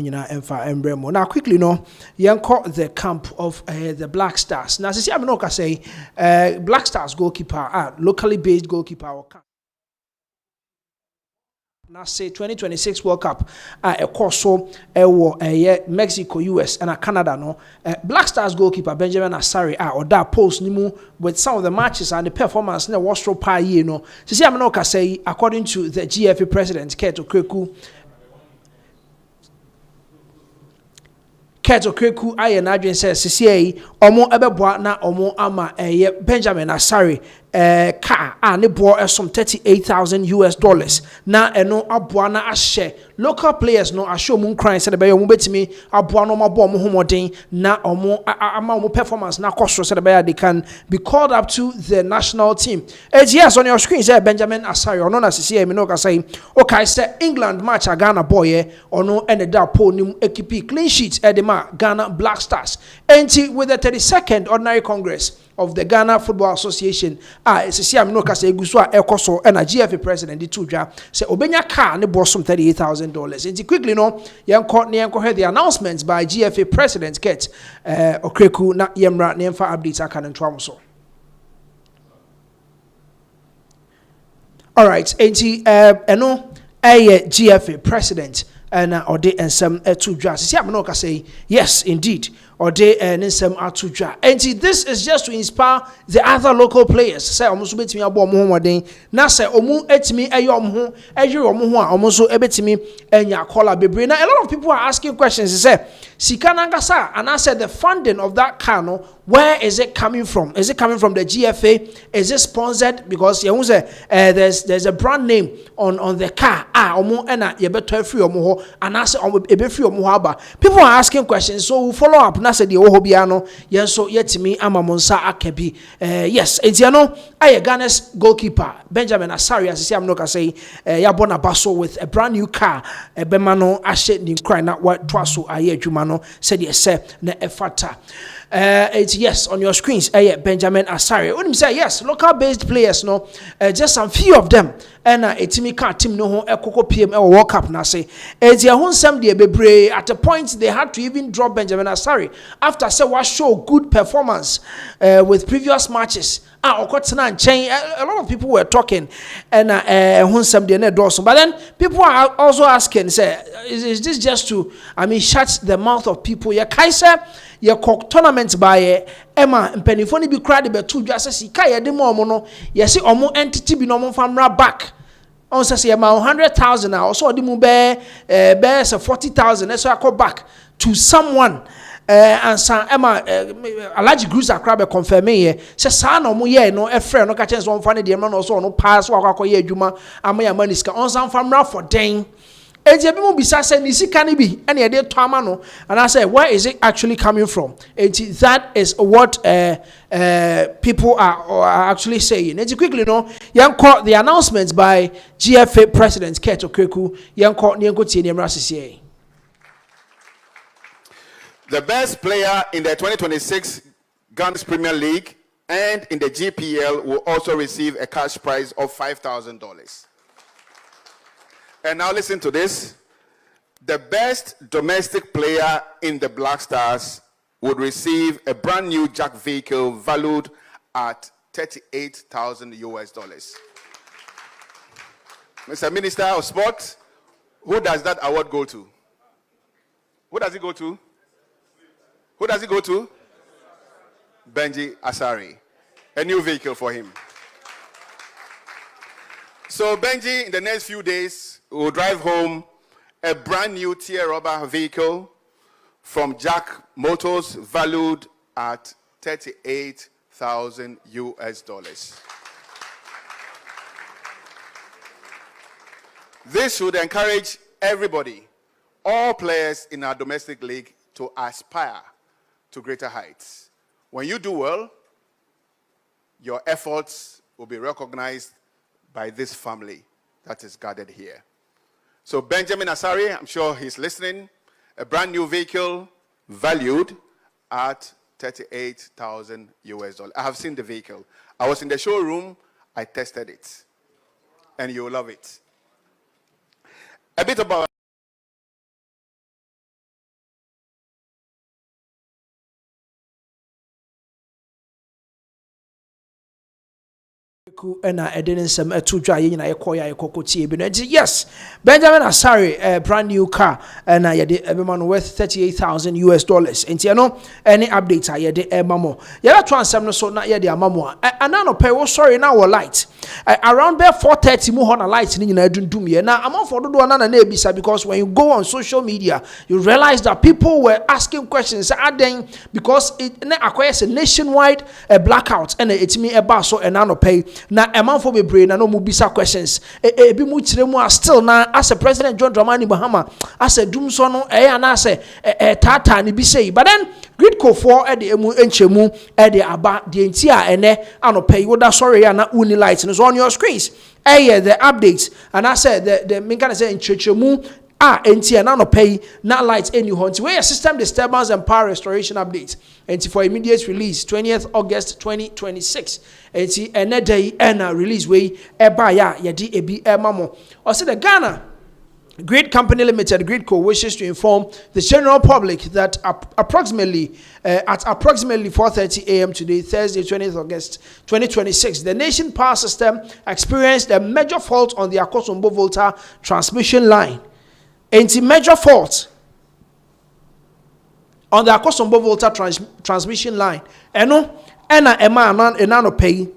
nyina emfa embremo. Now quickly no yenko the camp of the Black Stars. Now see I'm no ka say Black Stars goalkeeper locally based goalkeeper or now say 2026 World Cup a course so Mexico, US and Canada no Black Stars goalkeeper Benjamin Asare or that post nimu with some of the matches and the performance na was pa ye no. See I'm no ka say according to the GFA president Keto Kreku aye na adwen say sisi omo ebeboa na omo ama Benjamin Asare car ne bo some $38,000 na eno aboa na ahye local players no asho mu nkran say be yo mu betimi aboa no mabo mo homoden na omo ama omo performance na koso say they can be called up to the national team. Yes, on your screen say Benjamin Asare ono na sisi me no ka say okay say England match Ghana boy ono ene da po nim equipe clean sheet edema Ghana Black Stars enti with the 32nd ordinary congress of the Ghana Football Association sisi am no ka say guso a ekoso na GFA president di tudwa say obenya car ne bosom $38,000 enti quickly no yenko hear the announcements by GFA president Ket Okreku na yemra ne mfa updates aka ne ntwa so. All right enti eno GFA president and ode ensem etudwa sisi am no ka say yes indeed ode ensem atudwa and this is just to inspire the other local players say omo so betimi abo omo homoden na say omo etimi eyom ho eyere ho a omo so ebetimi enya kola bebre. Now a lot of people are asking questions say sika nangasa and I said the funding of that car no where is it coming from? Is it coming from the GFA? Is it sponsored? Because you say there's a brand name on the car omo ena ye beto free omo ho and I say omo ebe free omo ho aba. People are asking questions so we'll follow up na say the oho bia no yenso yetimi amamonsa akabi. Yes entiano aye Ghana's goalkeeper Benjamin Asare as am no ka say ya bona baso with a brand new car ebema no ahye ni cry na what twaso aye adwuma no said yes na efata. It's yes on your screens Benjamin Asare when say yes local based players no just some few of them and etimi ka team no ho ekoko PM World Cup na say etia ho nsem de bebre at a point they had to even drop Benjamin Asare after say was show good performance with previous matches. A lot of people were talking and but then people are also asking say is this just to shut the mouth of people? Ya Kaiser ya cock tournament by Emma and Pennyphony be cried about 2 just as Kaya de Momono, yes, omo entity be no famra back. On says about 100,000 now, so the mube bears a 40,000, that's why I call back to someone. And some Emma a large groups are crab confirm me say sa no mo ye no e frɛ no ka chance one fan the man also no pass wa akwa ye adwuma amaya maniska on some famra for den eje bi mo bisa say ni sika ni bi and ye dey to ama no and I say where is it actually coming from? That is what people are actually saying. And quickly no yanko the announcements by GFA president Keto Kreku yanko tie ni mra sisi. The best player in the 2026 Ghana's Premier League and in the GPL will also receive a cash prize of $5,000. And now listen to this. The best domestic player in the Black Stars would receive a brand new jack vehicle valued at $38,000. Mr. Minister of Sport, who does that award go to? Who does it go to? Who does it go to? Benji Asare. A new vehicle for him. So Benji, in the next few days, will drive home a brand new tier rubber vehicle from Jack Motors valued at $38,000. This should encourage everybody, all players in our domestic league, to aspire to greater heights. When you do well, your efforts will be recognized by this family that is gathered here. So Benjamin Asare, I'm sure he's listening, a brand new vehicle valued at $38,000. I have seen the vehicle. I was in the showroom, I tested it, and you'll love it. A bit about Ena edin some two dry in a koya cocotti. Yes, Benjamin Asare, brand new car, and I had everyone worth $38,000. And you know, any updates I had a mamo. Yella transam so not yet the amamo. And now pay was sorry now light. Around there 4:30 more on a light in I don't do me. Now I'm on for the one and a because when you go on social media, you realize that people were asking questions because it acquires a nationwide blackout and it's me a basso and now pay. Na emanfo bebre na no mu bisa questions ebi mu kire mu still na as a President John Dramani Mahama as a dum so no na say tata ni bi say but then Gridco for e de emu enchemu e de aba de nti a ene anopai woda sorry ya na uni light no so on your screens the updates and I said the me can say enchechemu enti na no pay na light any hunt where system disturbance and power restoration updates enti for immediate release 20th August 2026 enti ene day na release we eba ya yedi ebi mamo or say the Ghana Grid Company Limited Gridco wishes to inform the general public that approximately 4:30 a.m. today, Thursday, 20th August 2026, the nation power system experienced a major fault on the Akosombo Volta transmission line. Anti major fault on the Akosombo Volta transmission line. Eno ena enano pay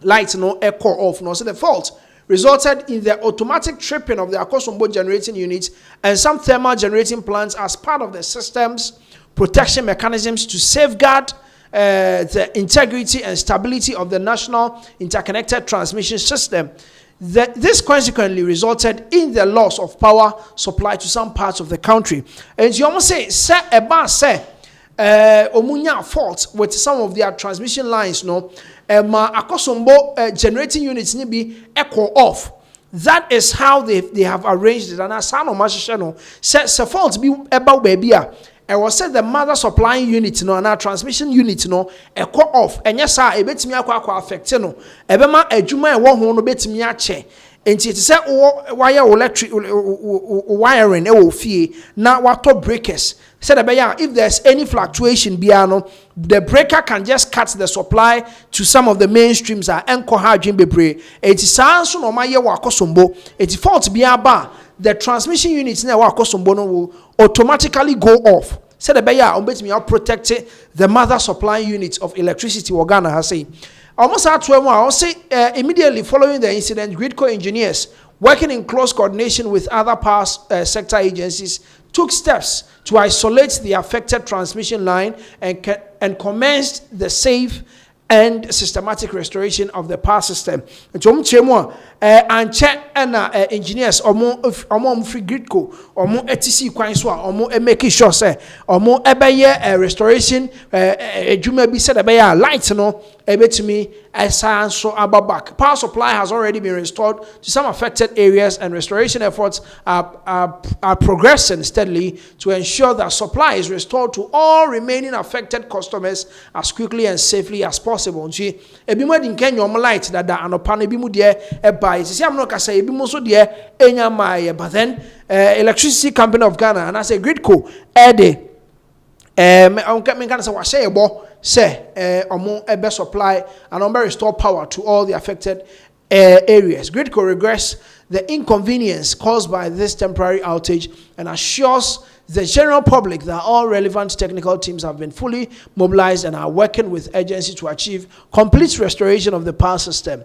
light no echo off no. So the fault resulted in the automatic tripping of the Akosombo generating units and some thermal generating plants as part of the system's protection mechanisms to safeguard the integrity and stability of the national interconnected transmission system. This consequently resulted in the loss of power supply to some parts of the country. And you almost say omunya fault with some of their transmission lines, no, ma Akosombo generating units ni be echo off. That is how they have arranged it. And as I know, say fault be about baby. I was said the mother supplying unit no and our transmission unit no echo off. And yes, sir, a bit me affect no. Ebema ejuma e wo ho no betimi ache. Enti it say wire electric wiring e wo fie na wato breakers. Said if there's any fluctuation biano, the breaker can just cut the supply to some of the mainstreams are enko hardware bebre. It is so no ma ye wa Akosombo. It fault biaba. The transmission units na wa Akosombo no will automatically go off. Said protect the mother supplying units of electricity Ghana has say. Almost at 12 hours, say immediately following the incident, Gridco engineers working in close coordination with other power sector agencies took steps to isolate the affected transmission line and commenced the safe and systematic restoration of the power system. And check and engineers omo free Gridco omo etc kwan so omo make sure say omo ebeye restoration ejuma bi said ebeye light no ebetumi so back. Power supply has already been restored to some affected areas and restoration efforts are progressing steadily to ensure that supply is restored to all remaining affected customers as quickly and safely as possible. Nti ebi mo din kenyo omo light dada anopa no ebi mu de eba isi am no ka say ebi mo so de enya maye but then Electricity Company of Ghana and I say Gridco me can say wa say ebo say omo ebe supply and omo restore power to all the affected areas. Gridco regrets the inconvenience caused by this temporary outage and assures the general public that all relevant technical teams have been fully mobilized and are working with agencies to achieve complete restoration of the power system.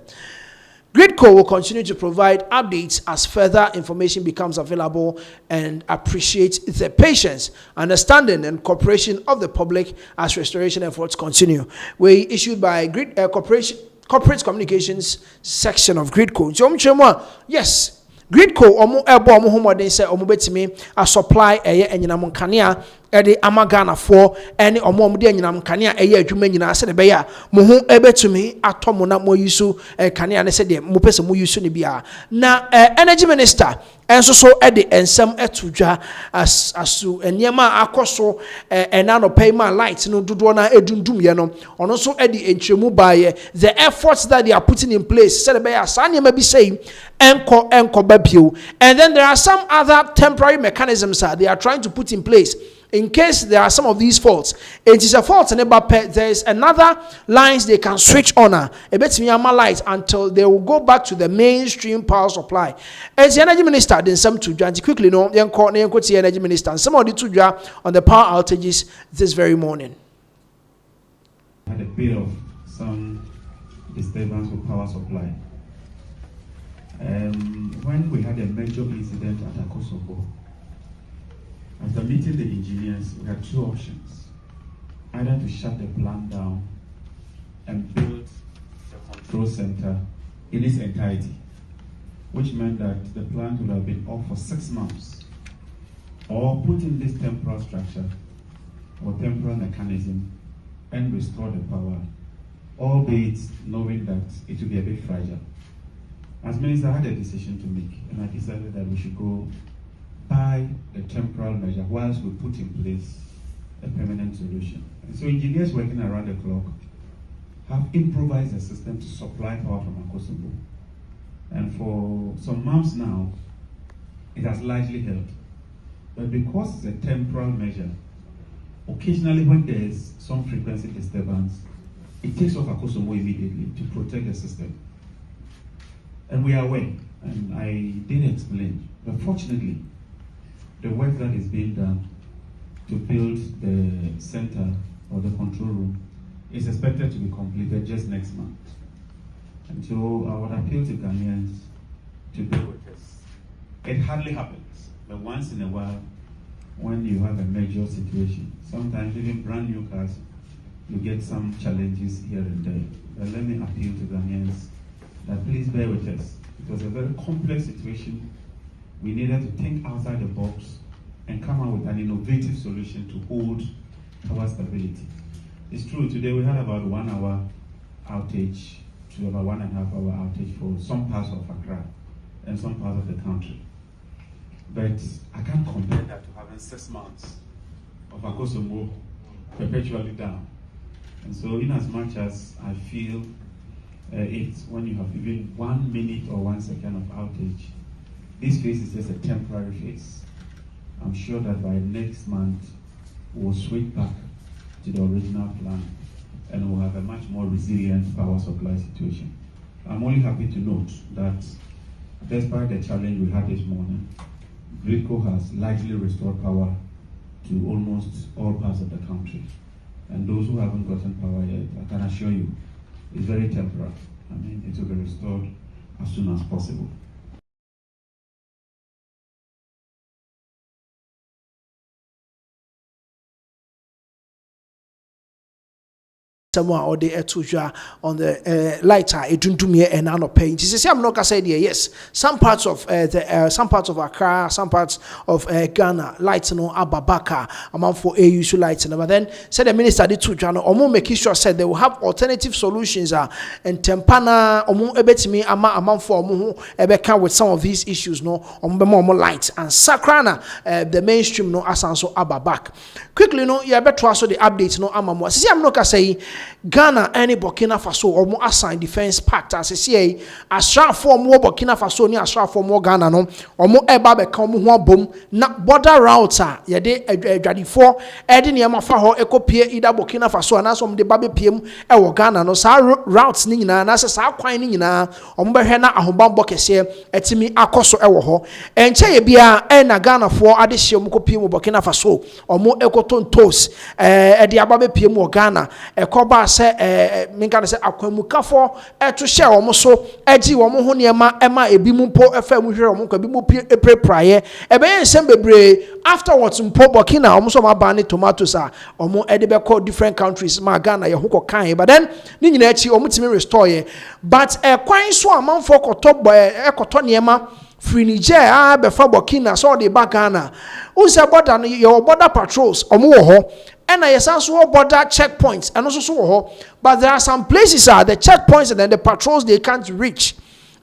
Gridco will continue to provide updates as further information becomes available and appreciate the patience, understanding, and cooperation of the public as restoration efforts continue. We issued by Corporate Communications section of Gridco. Yes. Gridco omo ebo omo homodin say omo betimi a supply enyinam kanea ede amagana for any omo de enyinam kanea adwuma nyina se de be ya mo ho ebetumi atomo na mo yusu kanea ne se de mo pese mo yusu ne bia na energy minister enso so ede ensem etudwa asu enyema akoso enano payment light no dodo na edundum ye no ono so ede entremu baye the efforts that they are putting in place se de be ya sa nyema bi say enko babio. And then there are some other temporary mechanisms that they are trying to put in place in case there are some of these faults. It is a fault in there is another lines they can switch on a bit light until they will go back to the mainstream power supply. As the energy minister then some to join quickly no then call the energy minister and some of the two on the power outages this very morning. Had a bit of some disturbance with power supply. When we had a major incident at Akosobo, after meeting the engineers, we had two options. Either to shut the plant down and build the control center in its entirety, which meant that the plant would have been off for 6 months, or put in this temporal structure or temporal mechanism and restore the power, albeit knowing that it would be a bit fragile. As minister, I had a decision to make, and I decided that we should go by the temporal measure whilst we put in place a permanent solution. And so engineers working around the clock have improvised a system to supply power from Akosobo. And for some months now, it has largely held. But because it's a temporal measure, occasionally when there is some frequency disturbance, it takes off Akosobo immediately to protect the system. And we are aware, and I did explain, but fortunately, the work that is being done to build the center or the control room is expected to be completed just next month. And so I would appeal to Ghanaians to bear with us. It hardly happens, but once in a while, when you have a major situation, sometimes even brand new cars, you get some challenges here and there. But let me appeal to Ghanaians that please bear with us. It was a very complex situation. We needed to think outside the box and come up with an innovative solution to hold power stability. It's true, today we had about 1 hour outage to about 1.5 hour outage for some parts of Accra and some parts of the country. But I can't compare that to having 6 months of Akosobo perpetually down. And so in as much as I feel it's when you have even 1 minute or 1 second of outage, this phase is just a temporary phase. I'm sure that by next month, we'll switch back to the original plan and we'll have a much more resilient power supply situation. I'm only happy to note that despite the challenge we had this morning, Gridco has largely restored power to almost all parts of the country. And those who haven't gotten power yet, I can assure you, it's very temporary. I mean, it will be restored as soon as possible. Someone or the etuja on the lighter a duntumie and anope. It is I'm not say yes. Some parts of some parts of Accra, some parts of Ghana, lights no ababaka amount for AU so lights. But then said the minister did to Jano or making sure said they will have alternative solutions and tempana or ebetimi amount for ebeka with some of these issues no more lights and sakrana the mainstream no asanso ababak. Quickly no you better also the updates no amamo. See I'm not say Ghana and Burkina Faso or more assigned defense pact as a CA Asare for more Burkina Faso ni Asare for more Ghana no or more eba be come ho bom na border routes ye de adwadifo e de niam afa ho ekopie ida Burkina Faso na so de babe piem e wo Ghana no sa routes ni nyina na se sa kwan ni nyina o mo behwe na ahobambo kese etimi akoso e wo ho enche ye bia e na Ghana fo ade hye mo kopie mo Burkina Faso o mo ekotontos e de ababe piem wo Ghana ekoba se minka se akwamukafo to share omo so agi omo ho niema ema ebi mu po efa mu hwere omo kwa bi mu prepraye ebe ensem bebre afterwards mpo Burkina omo so ma ba ne tomatoes omo ede be call different countries ma Ghana ye ho kokan but then ni nyina achi omo timi restore ye but kwan so amanfo ekoto niema free Niger befa Burkina so de back Ghana unse border your border patrols omo wo ho and I also border checkpoints and also so but there are some places the checkpoints and then the patrols they can't reach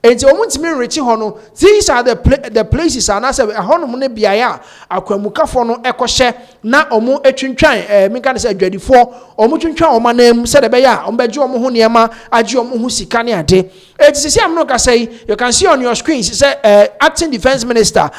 enti omuntimi nrechi ho no these are the places and as ahonom ne biaya akwamukafo no ekohye na omu etwintwan minka say adwadifo omu twintwan omanam se de be ya ombeje omu ho niema age omu ho sika ne ade enti sisi amno ka say you can see on your screens say acting defense minister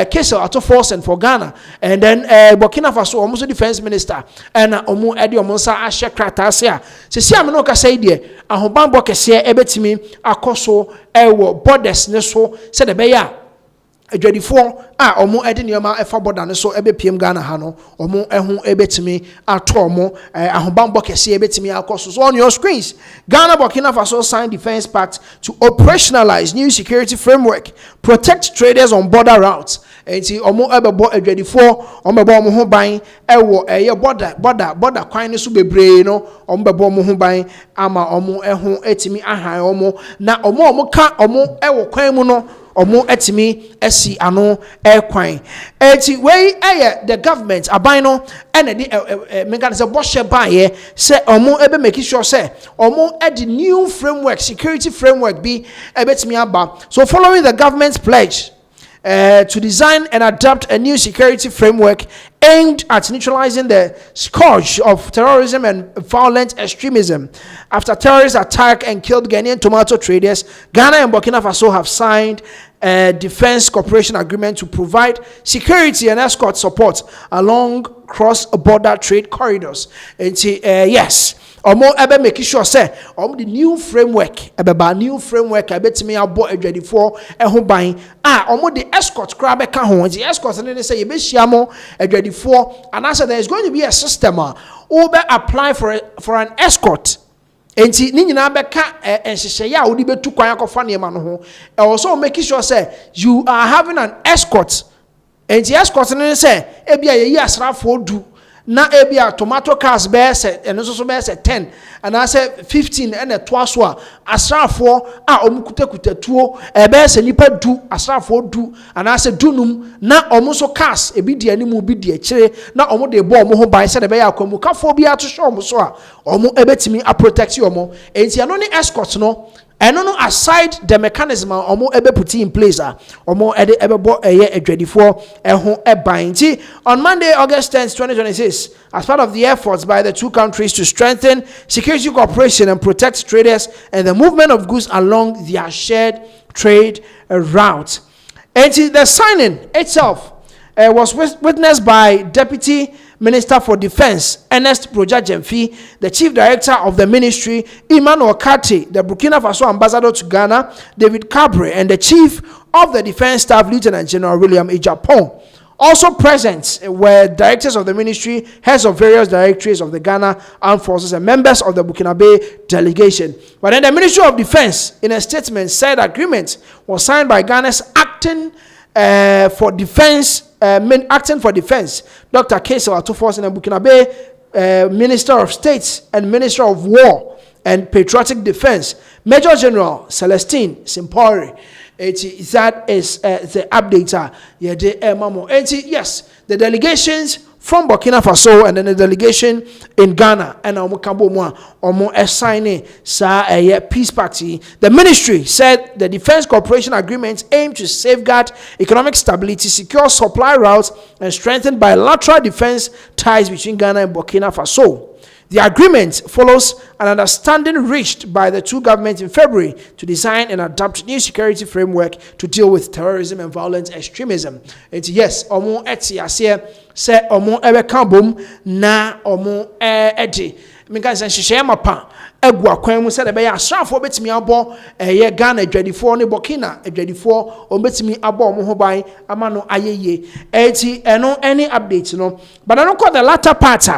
Kessel ato force and for Ghana and then Burkina Faso omu so defense minister and omu ede omu nsa ahye krata se a sisi amno ka say de ahobambo kese ebetimi akoso ewo borders ne so se de be ya adwadifo a omo ede nioma efa border ne so ebe piem Ghana ha no omo ehu ebetimi ato omo ahobambo kese ebetimi akoso. So on your screens, Ghana Burkina Faso signed defense pact to operationalize new security framework, protect traders on border routes. Enti omo ebebo adwadifo omo bebo omo ho ban ewo eye border kwan ne so bebre no omo bebo omo ho ban ama omo ehu etimi ahan omo na omo ka omo ewo kwan mu no omo etimi esi ano kwan eti wey the government aban no ene di mega say boshe ban say omo ebe make sure say omo the new framework, security framework be ebetimi aba. So following the government's pledge to design and adopt a new security framework aimed at neutralizing the scourge of terrorism and violent extremism. After terrorist attack and killed Ghanaian tomato traders, Ghana and Burkina Faso have signed a defense cooperation agreement to provide security and escort support along cross-border trade corridors. And yes, omo ebe make sure say the new framework new framework ebetimi abo adwadifo eho ban omo the escort kra be ka ho the escort ne say yebehia mo adwadifo and I said there is going to be a system who be apply for an escort. Enti ni nyina beka enhyehyeye a wodi betu kwan akofa ne ma no ho also make sure say you are having an escort. Enti escort ne say ebia yeyi asrafo du na ebia tomato cars be say eno so be say 10 and I say 15 and a twaso a asrafo a omukutakuta tuo be say nipa du asrafo du and I say dunum na omo so cars ebi di animu bi di akire na omo de bo omo ho ban say de be ya kwamukafo bi ato show omo so a omo ebetimi a protect omo enti ano ni escort no eno no aside the mechanism omo ebe put in place omo ede ebebo eye adwadifo eho eban ti on Monday August 10th 2026 as part of the efforts by the two countries to strengthen security cooperation and protect traders and the movement of goods along their shared trade route. And the signing itself was witnessed by Deputy Minister for Defense Ernest Projajemfi, the Chief Director of the Ministry Emmanuel Kati, the Burkina Faso Ambassador to Ghana David Cabre, and the Chief of the Defense Staff Lieutenant General William Ejapon. Also present were directors of the ministry, heads of various directorates of the Ghana Armed Forces, and members of the Burkinabe delegation. But then the Ministry of Defense, in a statement, said agreement was signed by Ghana's acting for defense, Dr. Kessel Atufos, and the Burkinabe Minister of State and Minister of War and Patriotic Defense, Major General Celestine Simpori. That is the update. Yes, the delegations from Burkina Faso and then the delegation in Ghana and omo signing peace party. The ministry said the defense cooperation agreements aim to safeguard economic stability, secure supply routes, and strengthen bilateral defense ties between Ghana and Burkina Faso. The agreement follows an understanding reached by the two governments in February to design and adopt new security framework to deal with terrorism and violent extremism. And yes, omo eti ase se omo ebe kambom na omo edi. Mika se hihye mapa egu akwan mu se de be ya asrafo betimi abo ye Ghana adwadifo ne Burkina adwadifo obetimi abo omo ho ban ama no ayeye. Eti eno any update no. But I don't call the latter part.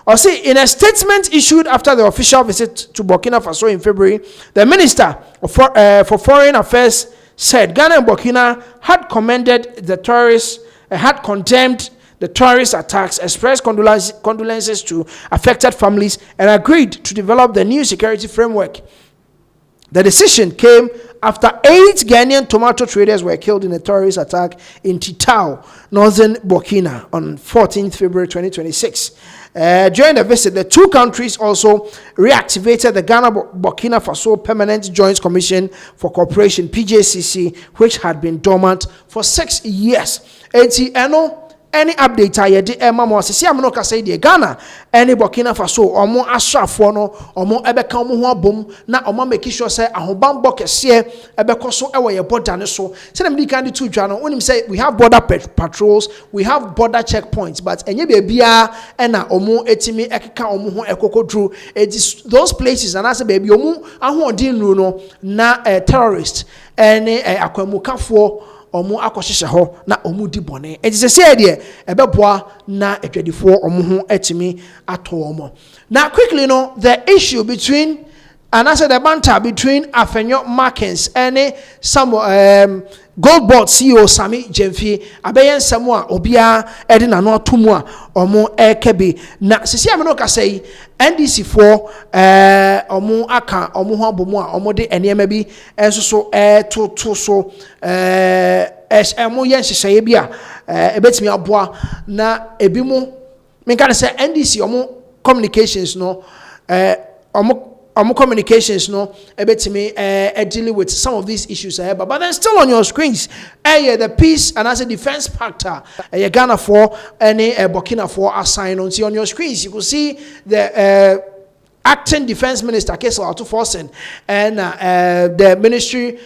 Or see, in a statement issued after the official visit to Burkina Faso in February, the Minister for Foreign Affairs said Ghana and Burkina had condemned the terrorist attacks, expressed condolences to affected families, and agreed to develop the new security framework. The decision came after 8 Ghanaian tomato traders were killed in a terrorist attack in Titao, northern Burkina, on 14th February 2026. During the visit, the two countries also reactivated the Ghana-Burkina Faso Permanent Joint Commission for Cooperation, PJCC, which had been dormant for 6 years. Any update I did mama say am no ka say de Ghana any Burkina Faso omo asrafo no omo ebeka omo ho abom na omo make sure say ahobambo kese ebeko so ewo ye border ne so say dem di kan di two dwa no onim say we have border patrols, we have border checkpoints, but enye be bia na omo etimi ekeka omo ho ekokodru those places and as baby omo ahodin no na terrorist any akwamukafo omu akohyehe ho na omu di bone ejise de ebeboa na etwadifo omu ho etimi ato omo. Now quickly no the issue between and I said the banter between Afenyo Markins and some Goldboard CEO Sami Jemfi abeyen samwa obia ede na no atomu a omo ekebi na sisi ameno ka say NDC for omo aka omo ho abomu a omo de enema bi enso so to so emo yen hyehyeye bi a ebetimi aboa na ebi mu menka say NDC omo communications no communications no ebetimi dealing with some of these issues but then still on your screens the peace and as a defense factor Ghana for any Burkina for assign on your screens you can see the acting defense minister Kessel Atuforsen and the ministry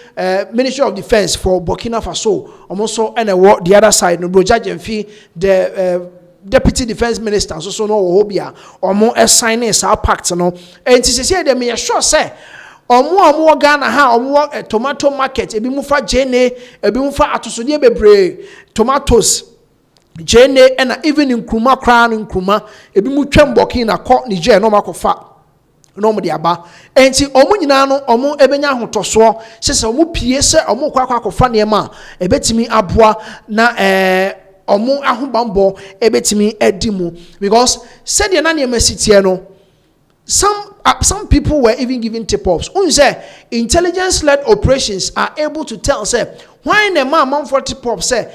of defense for Burkina Faso also and the other side no Broja Jemfi the Deputy Defense Minister so no obia omo assign sa pact no enti se dem me sure say omo Ghana ha omo tomato market ebi mu fa jene ebi mu fa atosode bebre tomatoes jene and even nkruma kra no nkruma ebi mu twam Burkina ko Niger no makofa no mo de aba enti omo nyina no omo ebenya hotoso se omo pie se omo kwa akofa ne ma ebetimi aboa na omo ahobambo ebetimi edimu because said the na sitie no some people were even giving tip-offs. Say intelligence-led operations are able to tell say why the man for tip-off say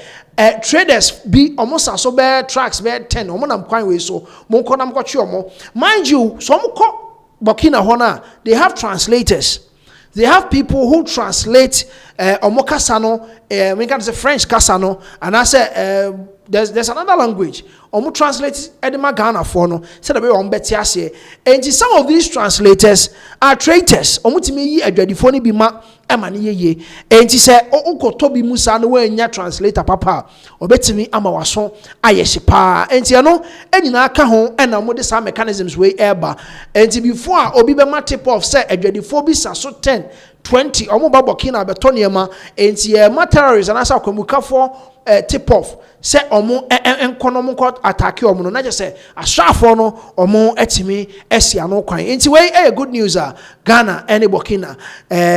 traders be almost so bear tracks bear 10 omo nam kwan we so mo ko nam ko chi omo mind you so mo ko Burkina Hona they have translators. They have people who translate omo kasano we can say French kasano and I say there's another language omo translate edema Ghana for no say the way on beti ase and some of these translators are traitors omo timi yi adwadifo ni bi ma ema ne yeye and say okoto bi musa no we nya translator papa obetimi ama waso ayehye pa and no enyina aka ho and omo de some mechanisms we eba and before obi be ma tip off say adwadifo bi sa so 10 20 omo ba Burkina beto niema and ma terrorists and asa kwamukafo tip off say omo enkonom ko attack omo no na je say asrafo no omo etimi esia no kwan enti we good news Ghana and Burkina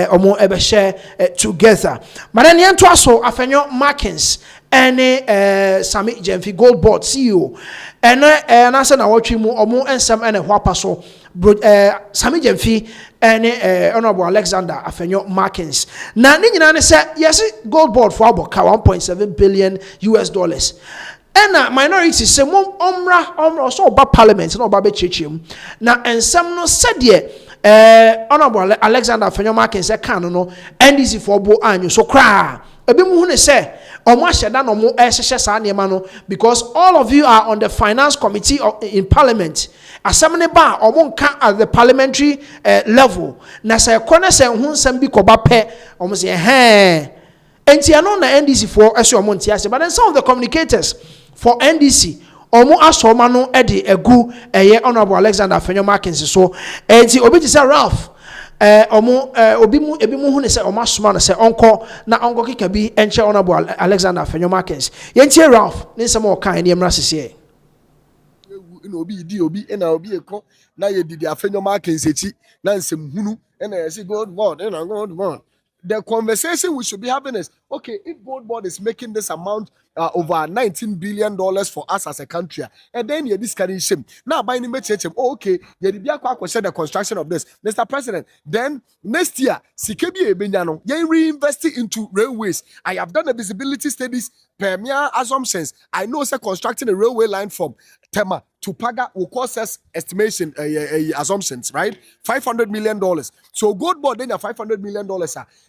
omo ebe share together but then yen to aso Afenyo Markins and Sami Jemfi Goldboard CEO and I say na watch mu omo ensam and hwapa so Sami Jemfi and Honorable Alexander Afenyo Markins. Now, ni say yes, Goldboard for about $1.7 billion. And minorities say omra so about parliament no about churchim. Now, and some no said ye Honorable Alexander Afenyo Markins say can no NDC for bo anyu so cry. Ebi mu hu say omo asheda no mo ehhye sa niema no because all of you are on the finance committee in parliament. Asamne ba omo nka at the parliamentary level na say kone say hu nsam bi ko ba pe omo say enti ano na NDC for ese omo ntia but then some of the communicators for NDC omo asoma no e de egu eye Honorable Alexander Afenyo Markins so enti obi ti say Ralph omo obi mu ebi mu hu ne say omo asoma no say onko na onko kika bi enche Honorable Alexander Afenyo Markins yentie Ralph ne nsam o kan ne mra sese na obi di obi na obi eko na ye didi Afenyo Markins echi na nsem hunu na ye si good morning na good morning the conversation we should be having is, okay, if Gold Board is making this amount over $19 billion for us as a country, and then you're discouraging him. Now, by any means, oh, okay, you're the construction of this. Mr. President, then next year, Sikebi Ebenyano, you're reinvesting into railways. I have done the visibility studies, premier assumptions. I know, sir, constructing a railway line from Tema to Paga will cost us estimation assumptions, right? $500 million. So Gold Board then $500 million.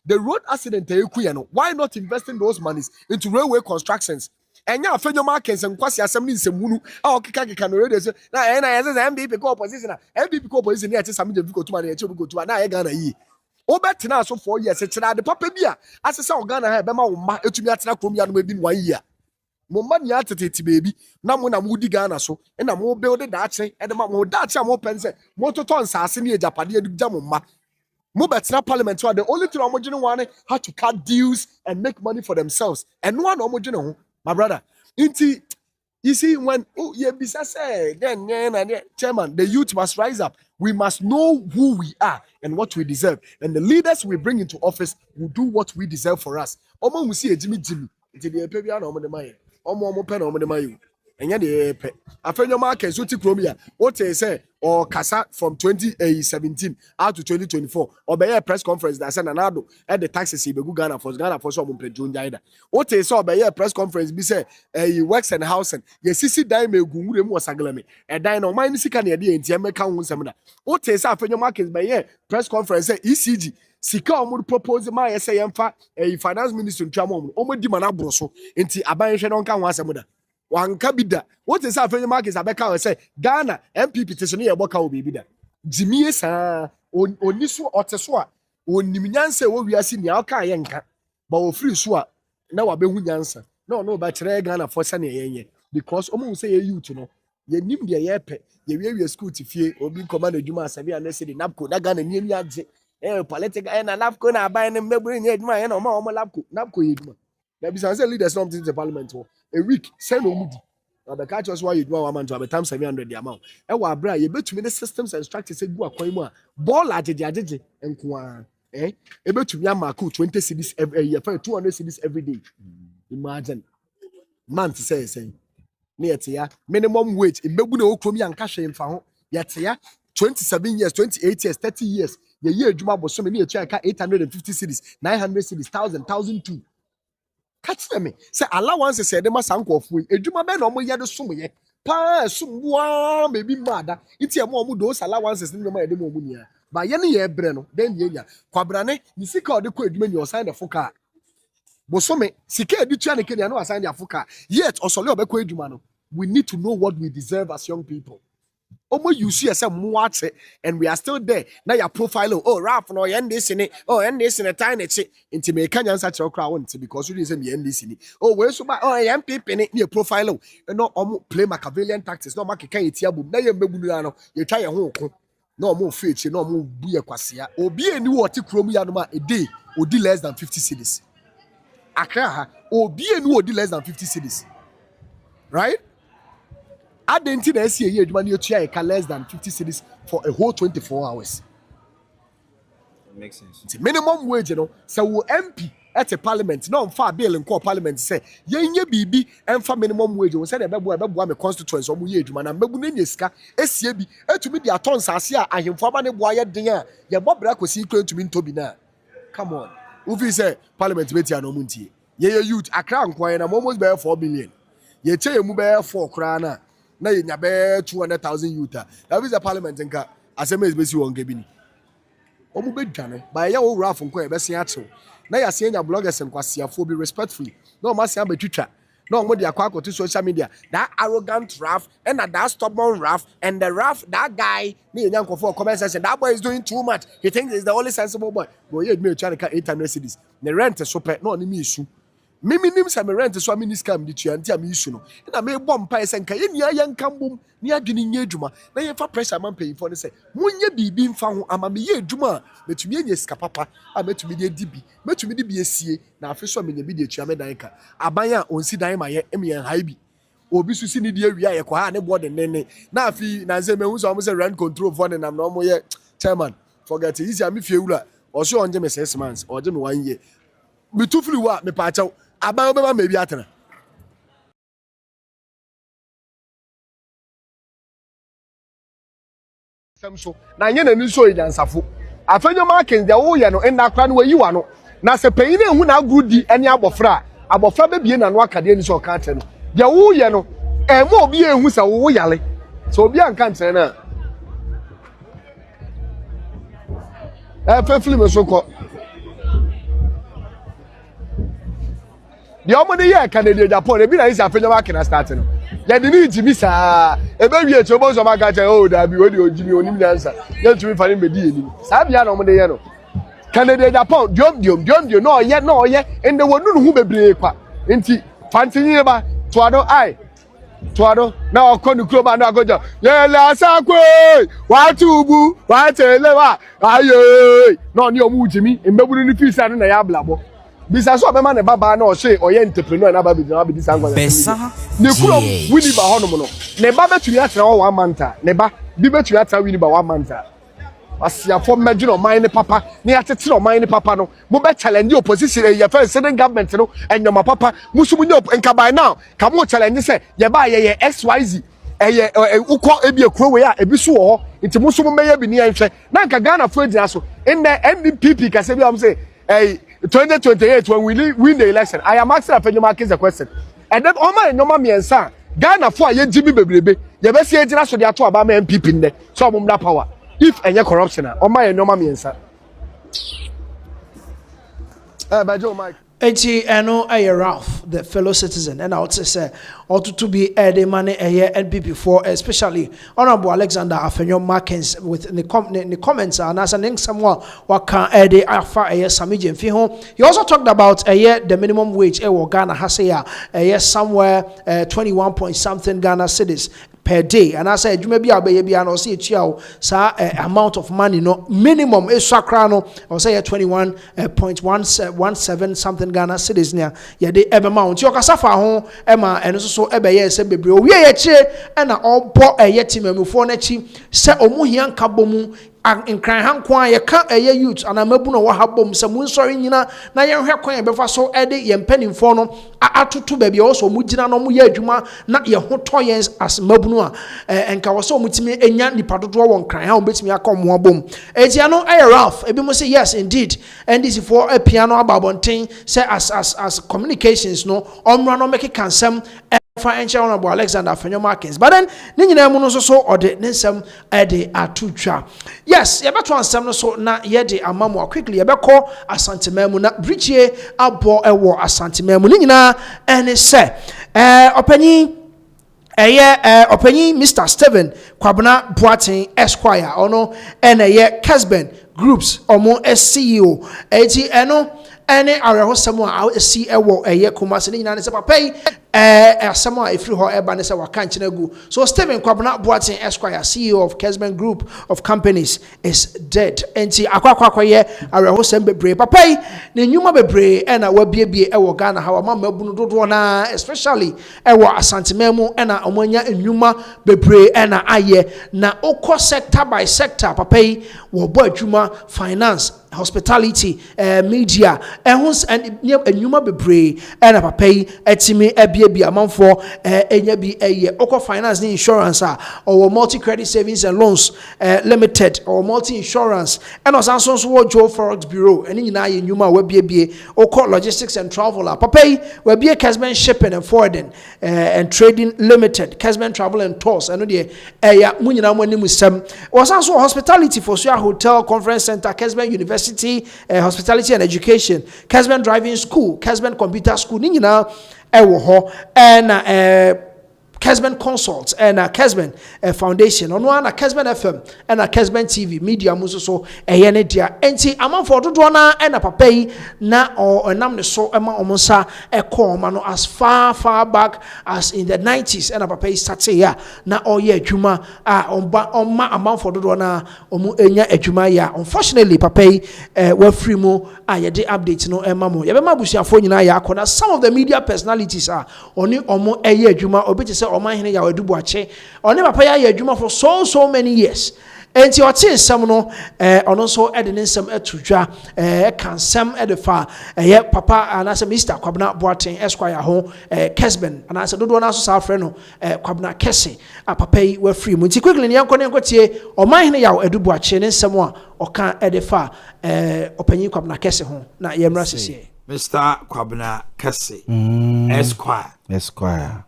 The road accident, why not investing those monies into railway constructions? And now, Fenyo Markets and Kwasi Assembly in Semunu, our Kika already say, now, and I says MBP co-opposition, MBP co-opposition, yet some of go to money, go to an eye Ghana ye. Obet now, so 4 years, it's the Papa Bia. As a sound Ghana, Bema, to me at Nakumia within 1 year. Momani atete baby na mo na mudi Ghana so e na mo build that say e de mo that mo pense mo toto nsase ne ejapade adugja mo ma mo betina parliament where the only thing omogene one had to cut deals and make money for themselves and one omogene ho my brother inti you see when you be say then chairman the youth must rise up. We must know who we are and what we deserve, and the leaders we bring into office will do what we deserve for us. Omo mu see Jimmy inti the pe bia na omo de maye omo pe na omo de maye enya de pe afenyo market so ti kromia what say or kasa from 2017 out to 2024 or be press conference that say nanado at the taxes be go Ghana for so omo pe jonja ida what say or be press conference be say works and housing ye sisi dan me gu wure mu osaglame e dan no man sika na de enti emeka hu nsem da what say afenyo market be press conference say ECG sika omo propose ma ye say yemfa finance minister ntwam omo di mana bro so enti abanhwe no nka hu asem da wanka bida what is afenyo market abeka say Ghana MPP te so ne ye boka obi bida jimie sa oni so oteso a onim nyansa wo wiase ne aka ye nka ba wo free so a na wa behu nyansa no ba kire Ghana for sa ne yenye because omo say ye youth no ye nim de ye pe ye wie school ti fie obi command adwuma asabi anese de napco da Ghana ni ani agye political na napco na aban ne mbeburu ni adwuma ye na omo napco ye adwuma na bi say leaders not in the parliament a week send omudi na the catch us why you do one man to about time 700 the amount e wa bra ye betumi the systems and structures say gu akwan mu a ball agege enko a e betumi amako 20 cedis every year 200 cedis every day imagine month say na yete ya minimum wage emegu na okromi anka hwe mfa ho yete ya 27 years 28 years 30 years ye adwuma boso me na ye aka 850 cedis 900 cedis 1002 catch them say allowance say dem asankofo edwuma be na omo ye de somye pa sumwa maybe mada iti e mo omo those allowances ni ma ye de mo nia ba ye ne ye bre no den ye nya kwabrane ni sika ode ko edwuma ni osan de foka bosome sika edi tua ne kenya no asan de foka yet osole obekọ edwuma no we need to know what we deserve as young people. Omo you see as muache and we are still there. Now your profile oh Ralph no yen this in it oh yen this in a tiny chi into me can answer your crowd because you say me yen this in it oh where so oh yen people in your profile oh no omo play Machiavellian tactics no make kan etia bu na yen bebu no you try your ho ko no omo faith no omo bu ye kwasea obi eni wo ti krom ya no ma a day odi less than 50 cedis akra obi eni wo odi less than 50 cedis right. Identity na see ye adwuma na etua less than 50 cedis for a whole 24 hours. It makes sense. It's minimum wage, you know. So we MP at a parliament, no far bill in court parliament say, ye bibi and for minimum wage. We said a me constituents or ye adwuma na mebu ne sika esiebi etumi di aton sase a ahemfo aba ne boaye den a ye bobra kosi kran tumi ntobi na. Come on. Ufi say parliament beti na omuntie. Ye youth akra nkwan na almost be 4 billion. Ye che mu be 4 kra na. Na ye nya be 200,000 youth. That is the parliament nka asema is won gebini. Omu be dwane ba ye wo Ralph nko e be se achew. Na ya se nya bloggers nkwasiafo be respectfully. Na o ma se abetwitwa. Na o mo de akwa to social media. That arrogant Ralph and that stubborn Ralph and the Ralph that guy me nya nkofo comment section that boy is doing too much. He thinks he's the only sensible boy. Boy ye me try to 800 cedis. The rent so pe no ni me issue. Mimi nim say me rent so amini scam di tua nti am issue no na me bom pa ese nka ye nia ye nka mbom ni adwene nya adwuma na ye fa pressure man pay for ne say munye bibi mfa ho ama me ye adwuma metumi enya sika papa a metumi de dibi metumi de bi esie na afi so me nya bi de tua me dan ka aban a onsi dan ma ye em ye hai bi obi susi ni de awia ye kwa ha ne board nene na afi na nze me hu so am say rent control for ne nam no mo ye chairman forget it easy am fie wura also on me 6 months or me 1 year me too free wa me pa chaw aban be maybe atena so na nye na ni so yansafo afenyo markings de wo ye no en akra no yi wa no na se payin na hu na agudi ene abofra be bie na no akade ni so ka ate no de wo ye no e mo obi ehu se wo yale so obi anka ntere na film so ko the omode ye Canada Japan e bi na isi afenyo market start no ya di ni jimi sa e be wi echo bo so ma ga che o da bi odi ojimi onim nyansa ya tumi fa ni medi enim sa bia na omode ye no Canada Japan diom no ye ende wonu hu bebre kwa enti fantinyi ba tuado na okonu kroba na agoja ye la sakwe wa tubu wa tele wa aye no ni omu jimi mbeburu ni fisa na ya blabo bisa so be ma ne baba na o se oye entrepreneur na baba bi na be disangwa ne kuro wini ba hono no ne ba betumi atena 1 month ne ba bi betumi atena wini ba 1 month asiafo meji no man ne papa ne atete no man ne papa no mo be challenge opposition ye fa sitting government no enyoma papa musumu nye nka by now ka mo challenge se ye ba ye XYZ eye ukọ ebi ekuro we a ebi so ho nti musumu meye bi ne yenhwe na nka Ghana fo edi aso in the NDPP ka se bi am say 2028 when we win the election I am asking Afenyo markets a question and then oma enyoma miensa Ghana fo a ye jimi bebrebe ye be se ejina so de ato aba ma MPP nde so omum da power if any corruption oma enyoma miensa bajo Mike Eti eno Ralph, the fellow citizen, and I would say to be the money NPP for especially Honorable Alexander Afenyo Markins with the comments and as an someone what can the alpha Samiji Fiho. He also talked about the minimum wage Ghana has somewhere 21 point something Ghana cedis per day, and I said you may be a baby and see amount of money no minimum is sakrano or say 21.117 something Ghana cedis near ya de ebe amount yo kasafa ho ema eno so ebe ye se bebre o wie ye chire na obo yetimamufo na chi se omu hia nka bomu nkran hankwa ye ka youth ana mabu no wa habom se mu nsori nyina na ye hwe kwan ye befa so ede ye mpanimfo no atoto ba bia so mu gina no mu ye adwuma na ye hoto ye as mabu no enka wo so mutimi enya nipa dodo wo nkran ha obetimi akom ho abom etia no Ralph ebi mo say yes indeed and this for a piano ababonten say as communications no omra no make kansam Honorable Alexander Afenyo Markins, but then Nina Munoso or the Ninsam Ede Atucha. Yes, Yabato and Sam so na yede amamo quickly Yabako Asantimemu na Bridge Abo Ewo Asantimemu Nina and it said Openi Mr. Steven Kwabna Boating Esquire ono KESSBEN groups omo SCEO eti eno ene areho samo a si ewo Kumasi ni nyina ne se papai asamo a efiri ho eba ne se waka nchina gu. So Stephen Kwabna Boating Esquire, CEO of KESSBEN Group of Companies, is dead. Enti akwa ye areho sem bebre papai ne nyuma bebre ena wabiebie ewo Ghana ha ma mabunu dodo na especially ewo asantememu ena omonya nyuma bebre ena aye na okọ sector by sector papai wo bo adwuma finance hospitality media ehus and enyuma bebre ena papai etimi ebia amanfo enya bi eye okọ finance ni insurance or multi credit savings and loans limited or multi insurance and osanso so wo Joe Forex Bureau eni nyina ye enyuma wa biebie okọ logistics and travel papai wa bie KESSBEN shipping and forwarding and trading limited KESSBEN travel and tours eno de eya munyina mo animu sem osanso hospitality for so hotel conference center KESSBEN University hospitality and education KESSBEN driving school KESSBEN computer school ni nyina ewo ho na KESSBEN Consults and KESSBEN Foundation ono na KESSBEN FM and KESSBEN TV media muso so ne dia enti amanfo dodo na na papai na onam ne so ema omonsa ekoma no as far back as in the 90s and papai started ya na oye adwuma omma amanfo dodo na omu enya adwuma ya unfortunately papai wa free mu ayede update no ema mo ye be mabusuafo nyina ya akona some of the media personalities oni omo eye adwuma obeti se Oman hene ya wadubu ache oni papa ya adwuma for so many years enti ɔte nsɛm no ɔno nso ɛde ne nsɛm ɛto dwa ɛka nsɛm ɛde fa ɛyɛ papa anaasɛ Mr. Kwabena Boateng Esquire ho KESSBEN anaasɛ dodoɔ no aso saa frɛ no Kwabena Kɛse a papa yi wafiri mu nti quickly ne yɛnkɔ ne yɛnkɔtie ɔman hene yaw Edu Boakye ne nsɛm a ɔka ɛde fa ɔpanyin Kwabena Kɛse ho na yɛmmra sisiɛ Mr. Kwabena Kɛse Esquire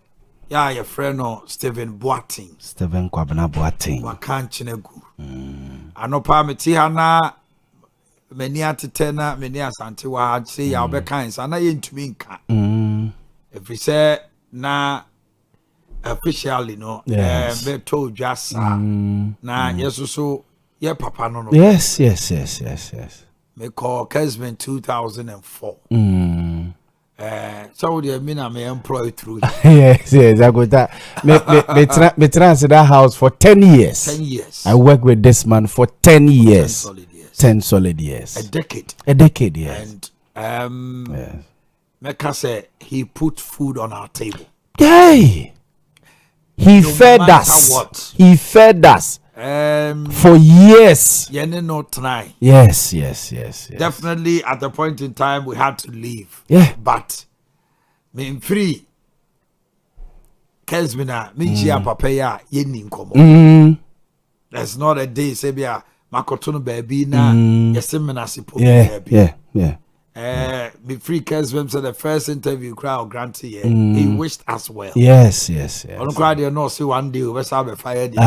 ya your friend no Stephen Kwabena Boateng wakanchinagu anopa meti hana meni atetena meni asante wa say ya obekan sana yentumi nka every say na officially no be told just na yesuso ye papa no yes me call KESSBEN 2004 so the mean I'm employed through yes I got that me transit that house for 10 years. I work with this man for 10 years 10 solid years a decade yes. And yes. Mecca say he put food on our table. He fed us. He fed us for years. Not tonight. Yes. Definitely at the point in time we had to leave. Yeah. But me free. KESSBEN me chia papa ya yeni nkomo. There's not a day say bia makotono baby na yesemena sipo baby. Yeah. Me free KESSBEN said the first interview crowd granted he wished us well. Yes. On crowd you know see one day we have fire the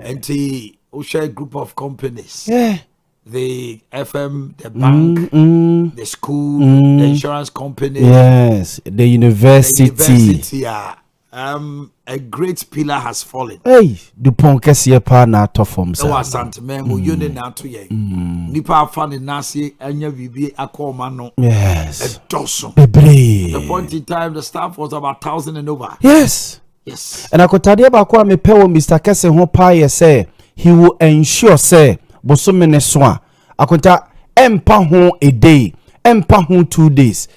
and he share a group of companies. Yeah. The FM, the bank, the school, the insurance company. Yes, the university. A great pillar has fallen. Hey, Dupont Kessier pa na to form sa. Was sentiment mo yone na to ye. Nipa fa ne nase anya bibi akoma no. Yes. A dozen. The point in time the staff was about 1,000 and over. Yes. And akotade ba kwa me pewo Mr. Kesse ho pa ye say he will ensure say bosomene so a akonta empa ho a day, empa ho 2 days.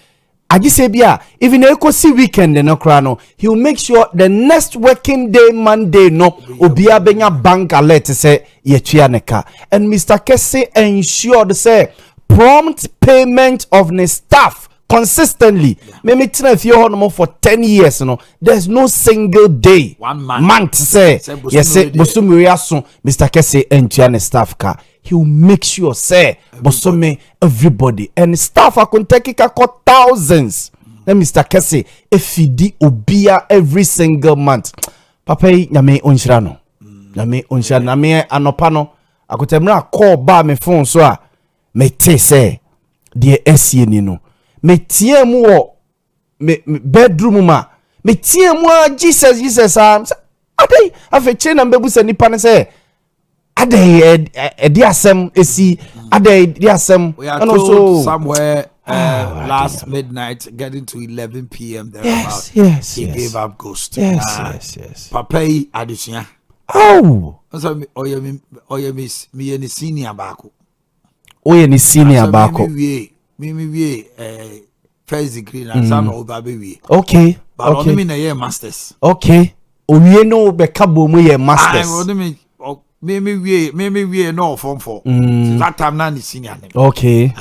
Aji say bia even ekosi weekend no kra no he will make sure the next working day Monday no obia benya bank alert say ye tua neka. And Mr. Kesse ensured say prompt payment of the staff consistently. Me tell if you no for 10 years no there's no single day 1 month say yes say bosumi aso Mr. Kesse entua ne staff ka. He will make sure say bosome everybody and staff akontekika ko thousands. Then Mr. Kesse efidi obia every single month. Papa nyame onhira no. Nyame onhira na me anopa no akotemra call ba me phone so a me te say de esie ni no. Me tie mu wo me bedroom ma me tie mu a Jesus adai afeche na mbebu se nipa ne say adai ediasem esi adai ediasem and also somewhere last midnight getting to 11 p.m. there yes, he gave up ghost. Yes. Papa adusua so oye miss me any senior bako ni senior bako me first degree na san over be okay but only me na year masters okay owie no be kabo mu ye masters me no form 4 that time na ni senior name okay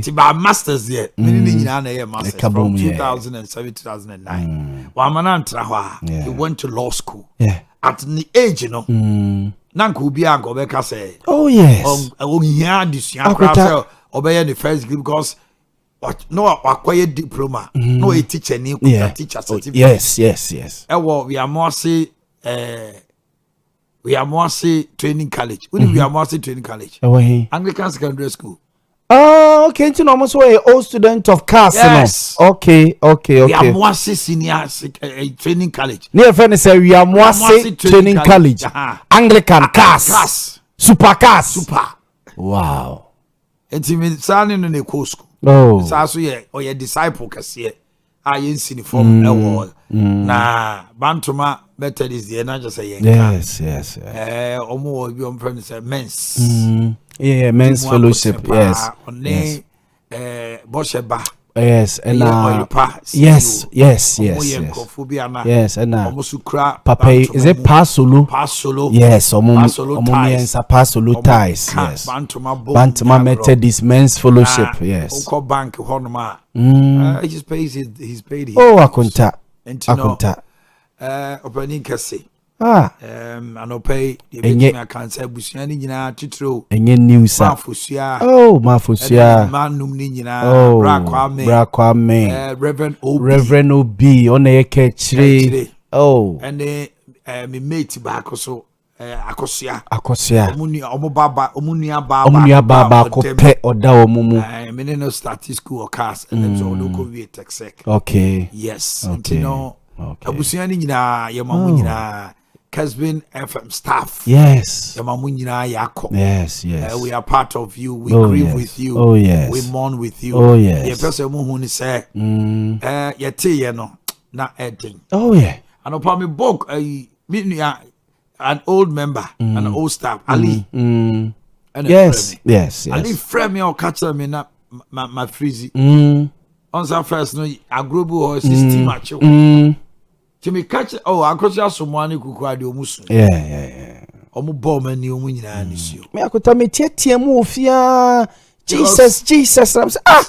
ti ba masters there me ni nyina na year masters from 2007 2009 wa manantra ho he went to law school at the age no nanka obi ango be ka say oh yes on here adusua class obey the first degree because no acquire diploma no a teacher ni teacher certificate yes we are more training college we are more training college Anglican secondary school okay you know almost a old student of CAS yes. No? Okay we are more senior training college near friend say we are more training college Anglican CAS super wow enti me sane no ne ko school sa so ye o ye disciple kase a ye nsini form na bantoma Methodist the na just say yes omo obi on friend say men's men's fellowship yes Bosheba Yes, and yes. Yes, and Papa, is it Pasulu? Yes, Omumiensa Pasulu ties. Yes, Bantama Methodist Men's Fellowship. Yes, bank Honoma. He's paid his. Oh, Akunta. Opening Cassie. And no pay the I can't say Busiani Nina Titro. And your news, Mafusia. Oh, Mafusia. Manum Nina. Oh, Brakwame. Reverend Obi on a catch. Oh, and me mate back also. Akosia. Omunia Baba Cope or Daw Mumu. I mean, no start school or cast and then so local via tech. Okay. Yes. Okay. No. Abusiani Nina, Yamamunina. KESSBEN FM staff. Yes. Yes. We are part of you. We grieve with you. Oh, yes. We mourn with you. Oh, yes. The person who say, yete no na ending. Oh, yeah. And upon me book an old member, an old staff, Ali. Yes. Ali frame me or catch me na my freezy. On the first no a group or 60 match. To me catch I could just someone who could do musu. Yeah. Omu bomb and you win an issue. Me akuta me tiemu fia Jesus. I'm saying,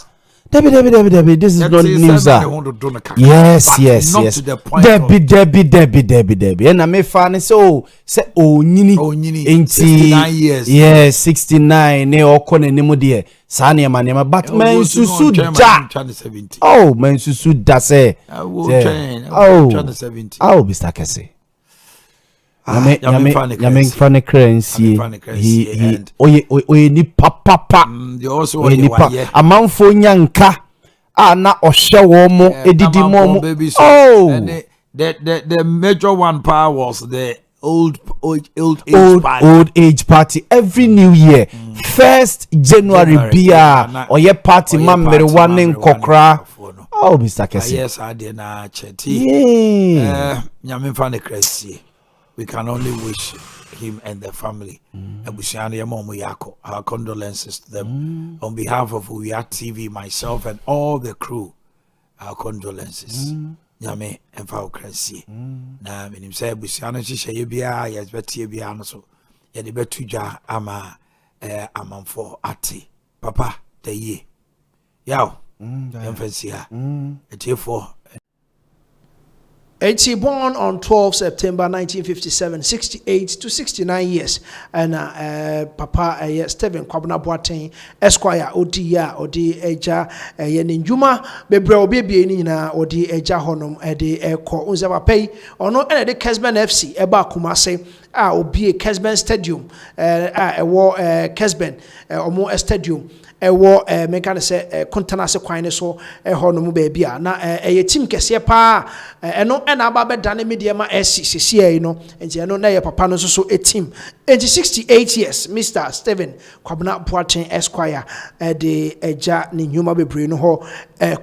Debbie, this is not news. Yes. Not to the point. Debbie. And I may find so say nyini 69 years. Yes, 69 ne okone ne mu de sane ma but man susu da. Oh, man susu da say. Oh, Mr. Kese. Yame fane currency. He oye ni papa. Also amanfo nyanka na ohwe wo mo edidi mo. Oh, the major one power was the old age party every new year. 1st January bia oye party mamere one kokra. Oh, Mr. Kese. Yes, I did na cheti. Yame fane currency. We can only wish him and the family. Our condolences to them. On behalf of UYA TV, myself, and all the crew, our condolences. Nyame and Faokrasi. Na minim say Busiano Shisha Bia, yes, Betty Biano so. Yadi Betuja ama for Ati. Papa, the ye. Yow, Emphasia. For 80 born on 12 September 1957, 68 to 69 years. And Papa Stephen Kwabena Boateng Esquire Odia Odi Eja Yeninjuma Bebre Obi na Odi Eja Honum Ede Eko Unzaba Pay ono ene de KESSBEN FC Eba Kumase Obi KESSBEN Stadium ewo KESSBEN omo stadium ewo meka ne se kontanase kwan ne so honum ba bia na team kese pa eno na aba bedane media ma SCCA no enti eno na ye papa no so team enti 68 years Mr. Stephen Kwabena Boateng Esquire de eja ne nyuma bebre no ho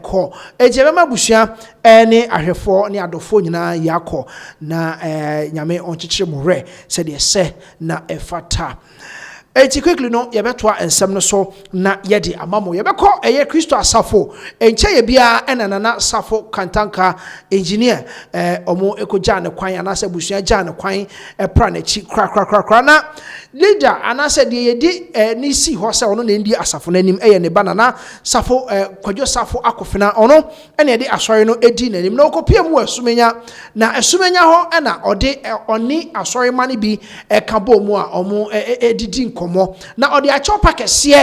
ko enti be mabusua ne ahwefo ne adofo nyina yakọ na nyame onchichire more se de se na efata. Eti quickly no yebetwa ensem no so na yedi amamo yebekọ eye Kristo asafo enche ye bia enana safo kantanka engineer omo ekoja ne kwan anase busua ja ne kwan pra na chi kra na leader anase de yedi ni si ho se ono na ndi asafo nanim eye ne banana safo kwadwo safo akofena ono ene de asori no edi nanim na okopia mu asumenya na asumenya ho na ode oni asori mane bi kabo mu a omo edidi nkomo na odi achopa kese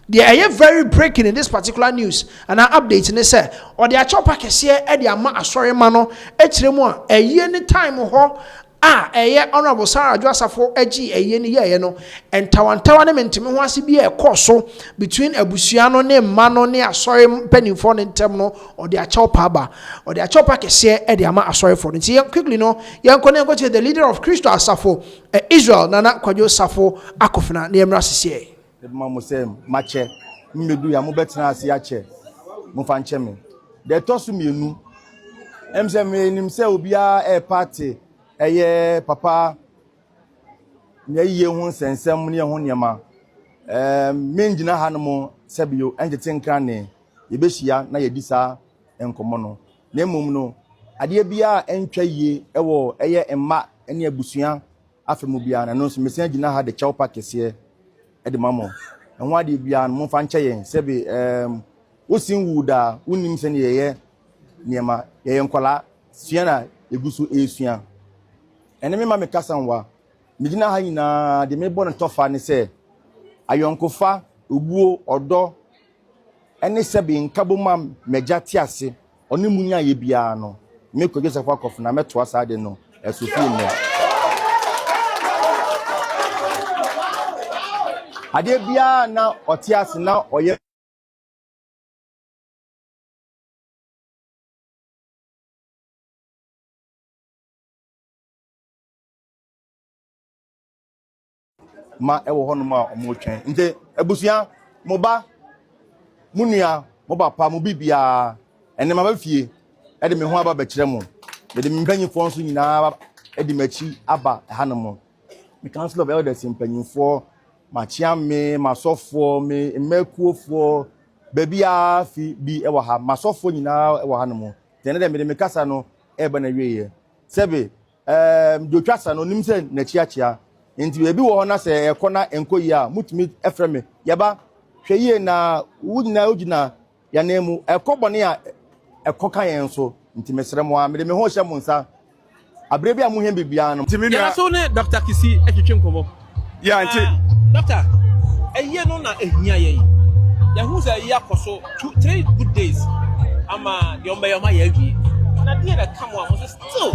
they are very breaking in this particular news and I update ne say odi achopa kese e de ama asori ma no ekire mu a eye ni time ho honorable Sarah Joasafo agi eye ni ye no entawantawa ne mentime ho ase bi e koso between abusua no ne mma no ne asori penifo ne ntem no odi achopa aba odi achopa kese e de ama asori for nti quickly no yenko to the leader of Christo Asafo Israel Nana Kwadwo Safo akofena ne emra sese the mama say mache mmedu ya mo betena ase ache mo fa nche me de tosu mienu emse me nim se obia party eye papa nya yiye hu sensem ne ho niema me ngina ha no mo sebio enjete nkra ne yɛbɛhyia na yɛdi saa nkɔmmɔ no na mmom no adeɛ biara ɛntwa yie ɛwɔ ɛyɛ mma ne abusua afɛ mu biara na no nso mesan gyina ha de kyɛw pa kɛseɛ ɛde ma mo ɛho adeɛ biara no momfa nkyɛ yɛn sɛbe wosin wu da wonim sɛ ne yɛyɛ nneɛma yɛyɛ nkwala sua na ɛgu so ɛsua ɛne me ma me kasa nwa megyina ha nyinaa de mebɔ no tɔfa ne sɛ ayɔnkofa obuo ɔdɔ ɛne sɛbe nkaboma magya te ase ɔne munya yɛ biara no me ko Joseph Akɔfo na mɛtoa saa de no ɛsofi nnɛ adeɛ biara na ɔte ase na ɔyɛ ma ɛwɔ hɔ no ma ɔmo twɛn nte abusua mo ba mo nua mo papa mo bibia ɛne ma ba fie ɛde me ho aba bɛkyerɛ mo ɛde me mpanyinfoɔ nso nyinaa ɛde m'akyi aba ɛha no mo me council of elders mpanyinfoɔ ma chiame ma sɔfoɔ me mmekuofoɔ baabi fi bi ɛwɔ ha ma sɔfoɔ nyinaa ɛwɔ ha no mo tene de me kasa no ɛba na wieyɛ sɛbe dotwasa no nim sɛ na chiachia nti ebi wɔ hɔ na sɛ ɛkɔ na enko yi a mutumi ɛfrɛ me yɛba hwɛ yie na wugina ya na mu ɛkɔ bɔne a ɛkɔ ka yɛn so nti mesrɛ mo a mede me ho hyɛ mo nsa abrɛ bi a mo hɛ bibia no nti ya so ne Dr. Kisi atwetwe nkɔmɔ ya nti doctor ɛyɛ no na ehia yɛ yi ya hu sɛ yɛ akɔso 2-3 good days ama de ɔmbɛ yɛ ma yɛ adwie na deɛ da come on was still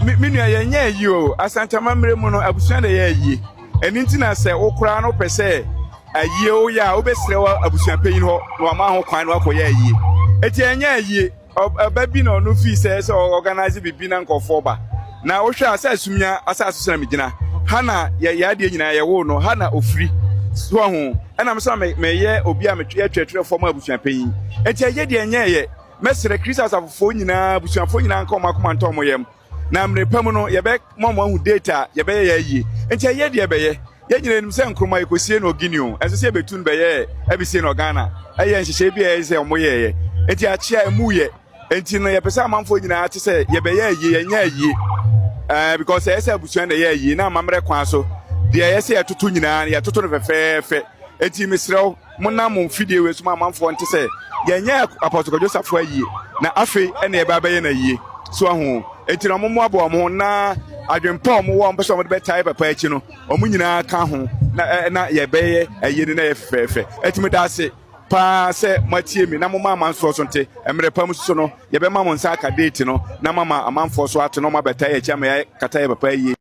me nua yɛ nyɛ yi o asantama mmerɛ mu no abusua de yɛ yi ɛni nti na sɛ wokora no pɛ sɛ ayie o ya wobɛsrɛ wa abusua panyin hɔ na wama ho kwan no akɔ yɛ yi eti ɛnyɛ yi ɔba bi na ɔno fi sɛ organize bibi na nkɔfo ba na wohwɛ asa asumia asa asusana megyina hana yɛ adeɛ nyinaa yɛ wo no hana ofiri so ho ɛna me sɛ meyɛ obi a metwetwe fɔm abusua panyin eti ɛyɛ deɛ nyɛ yɛ mesere Christmas afofo nyinaa abusuafo nyinaa nka ɔmakoma ntɔ mo yɛm na mrepa mu no yɛbɛ mɔmɔ hu data yɛbɛyɛ yɛ yi enti ɛyɛ deɛ bɛyɛ yɛ nyina nim sɛ nkroma yɛkɔsie no Guinea o ɛsɛ sɛ yɛbɛtu no bɛyɛ ɛbɛsie no Ghana ɛyɛ nhyehyɛ bi ɛyɛ sɛ ɔmo yɛyɛ enti akyea emu yɛ enti no yɛpɛ sɛ amanfo nyinaa te sɛ yɛbɛyɛ yi yɛnyɛ yi because ɛyɛ sɛ abusua na yɛ yi na amamrɛ kwan so deɛ ɛyɛ sɛ yɛtoto nyinaa yɛtoto no fɛfɛɛfɛ enti mesrɛw mo na mo fidie we so ma amanfo nte sɛ yɛnyɛ Apostle Joseph ayi na afei ɛna yɛba bɛyɛ na yie so ahu enti na mo abo mo na adwempa mo wɔ mpɛ sɛ mo de bɛtae papa akyi no ɔmo nyinaa ka ho na yɛbɛyɛ ayi ne na yɛ fɛfɛɛfɛ enti me da ase pa sɛ matie mi na mo ma amanfo so nte emre pam so no yɛbɛma mo nsa aka date no na mama amanfo so ato no ma bɛtae akyi ama yɛ kata yɛ papa ayi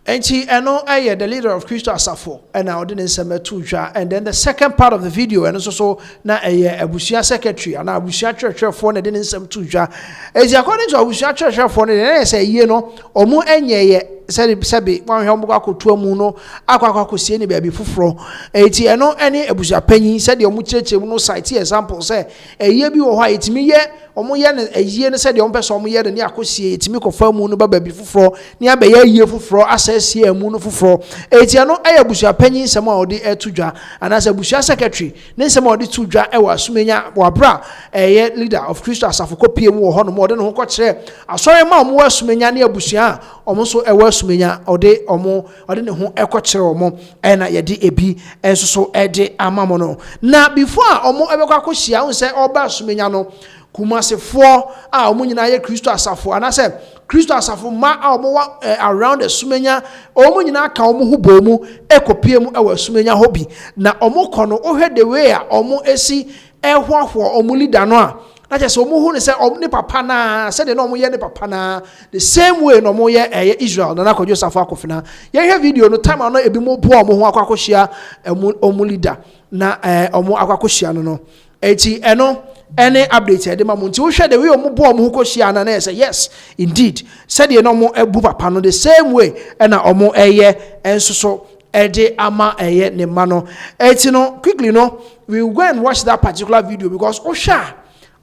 Enchi eno aye the leader of Christo Asafo and now didn't semetuja and then the second part of the video and also na aye abusia secretary and abusia church for na didn't semetuja is according to abusia church for na say ye no omo enye sɛbi wan hwɛ ɔmo akɔtoa mu no akɔ sie ne baabi foforɔ eti ɛno ɛne abusia panyin sɛdeɛ ɔmo kyerɛkyerɛ mu no cite example sɛ ɛyɛ bi wɔ hɔ a etimi yɛ ɔmo yɛ ne ɛyie ne sɛdeɛ ɔmo pɛ sɛ ɔmo yɛ ne akɔ sie etimi kɔfa mu no ba baabi foforɔ ne abɛyɛ yie foforɔ asa sie mu no foforɔ eti ɛno ɛyɛ abusia panyin nsɛm a ɔde ɛto dwa anaasɛ abusia secretary ne nsɛm a ɔde to dwa ɛwɔ asomenya wɔ abra ɛyɛ leader of Christo Asafo kɔpie mu wɔ hɔ no mo ɔde ne ho kɔkyerɛ asɔre ma ɔmo wɔ asomenya ne abusua a ɔmo nso ɛwɔ sumenya ode ne ho ekokyere omo na yede ebi enso so ede amamo no na before omo ebekwa akohia hu se oba sumenya no kumasefo a omo nyina ye Christo Asafo anase Christo Asafo ma a omo wa around the sumenya omo nyina ka omo hu bomu ekopie mu ewa sumenya hobi na omo kono ohwe the way a omo esi ehwahwo omo leader no a na just omo hu ne se ne papa na se de no omo ye ne papa na the same way no omo ye Israel na akɔdwo Safo akɔfina ye hwɛ video no time no ebi mo bo omo ho akɔhia omo leader na omo akɔhia no eti eno any update de ma mo nti wo hwɛ de we omo bo omo ho kɔhia na say yes indeed said de no omo ebu papa no the same way na omo enso so ede ama ne ma no eti no quickly no we will go and watch that particular video because osha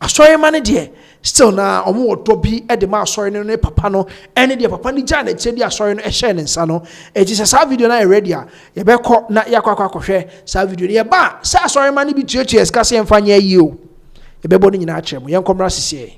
asɔre ma ne de still na omo woto bi e de ma asori no ne papa no ene de papa ni gya na che di asori no e share ne nsa no e ti sa video na e ready a ye be kɔ na yakwa hwɛ sa video ne ye ba sa asori ma ne bi tuatua ska se emfa nya yi o e be bɔ ne nyina akyerɛ mo yen komra sisi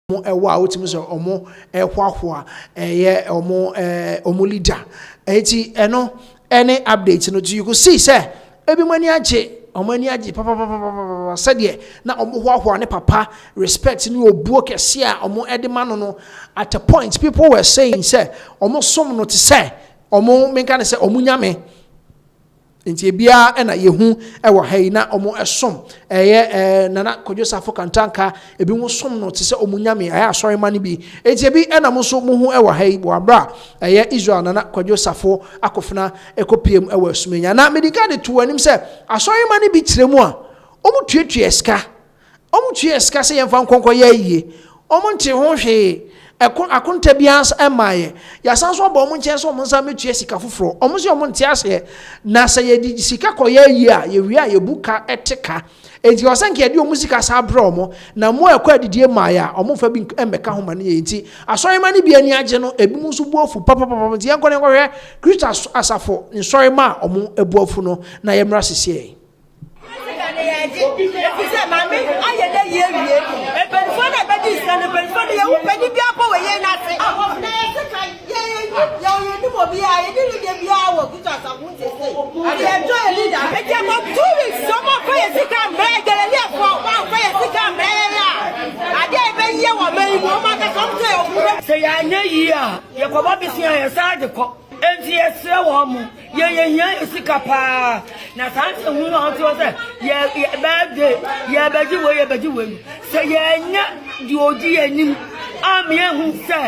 mo ewa otimi so omo ehwahwa eye omo leader eti eno any update no you could see say ebi mani age papa said ye na omo hwahwa ne papa respect ni obuo kese a omo edema no at a point people were saying say omo som no te say omo menka ne say omo nyame nti bia na yehu ewo hai na omo esom eye nana kodwosafo kantanka ebi mu som no te se omunyame eye asori mane bi enti bi na mo so mu hu ewo hai bo abra eye Israel nana kodwosafo akofena ekopiem ewo asumenya na medika de to anim se asori mane bi kiremu a omu tuetue eska se yemfa nkonko ye yie omu nte ho hwe akonta bias emaye ya sanso abo omo nche so omo nsa metua sika foforo omo se omo nte ase na se ye di sika koye yi a ye wi a ye buka eteka enti osanke ye di omo sika sa bro omo na mo ekwa adidie maya omo fa bi emeka ho mane ye enti asori mane bi ani age no ebi mu so buofu papa enti ye nkone nkwe Christ asafo nsori ma omo ebuofu no na ye mra sese enti esre wo mu ye hia esika pa na sanse hu no onto se ye birthday ye baji we se ye nya di oji anim am ye hu se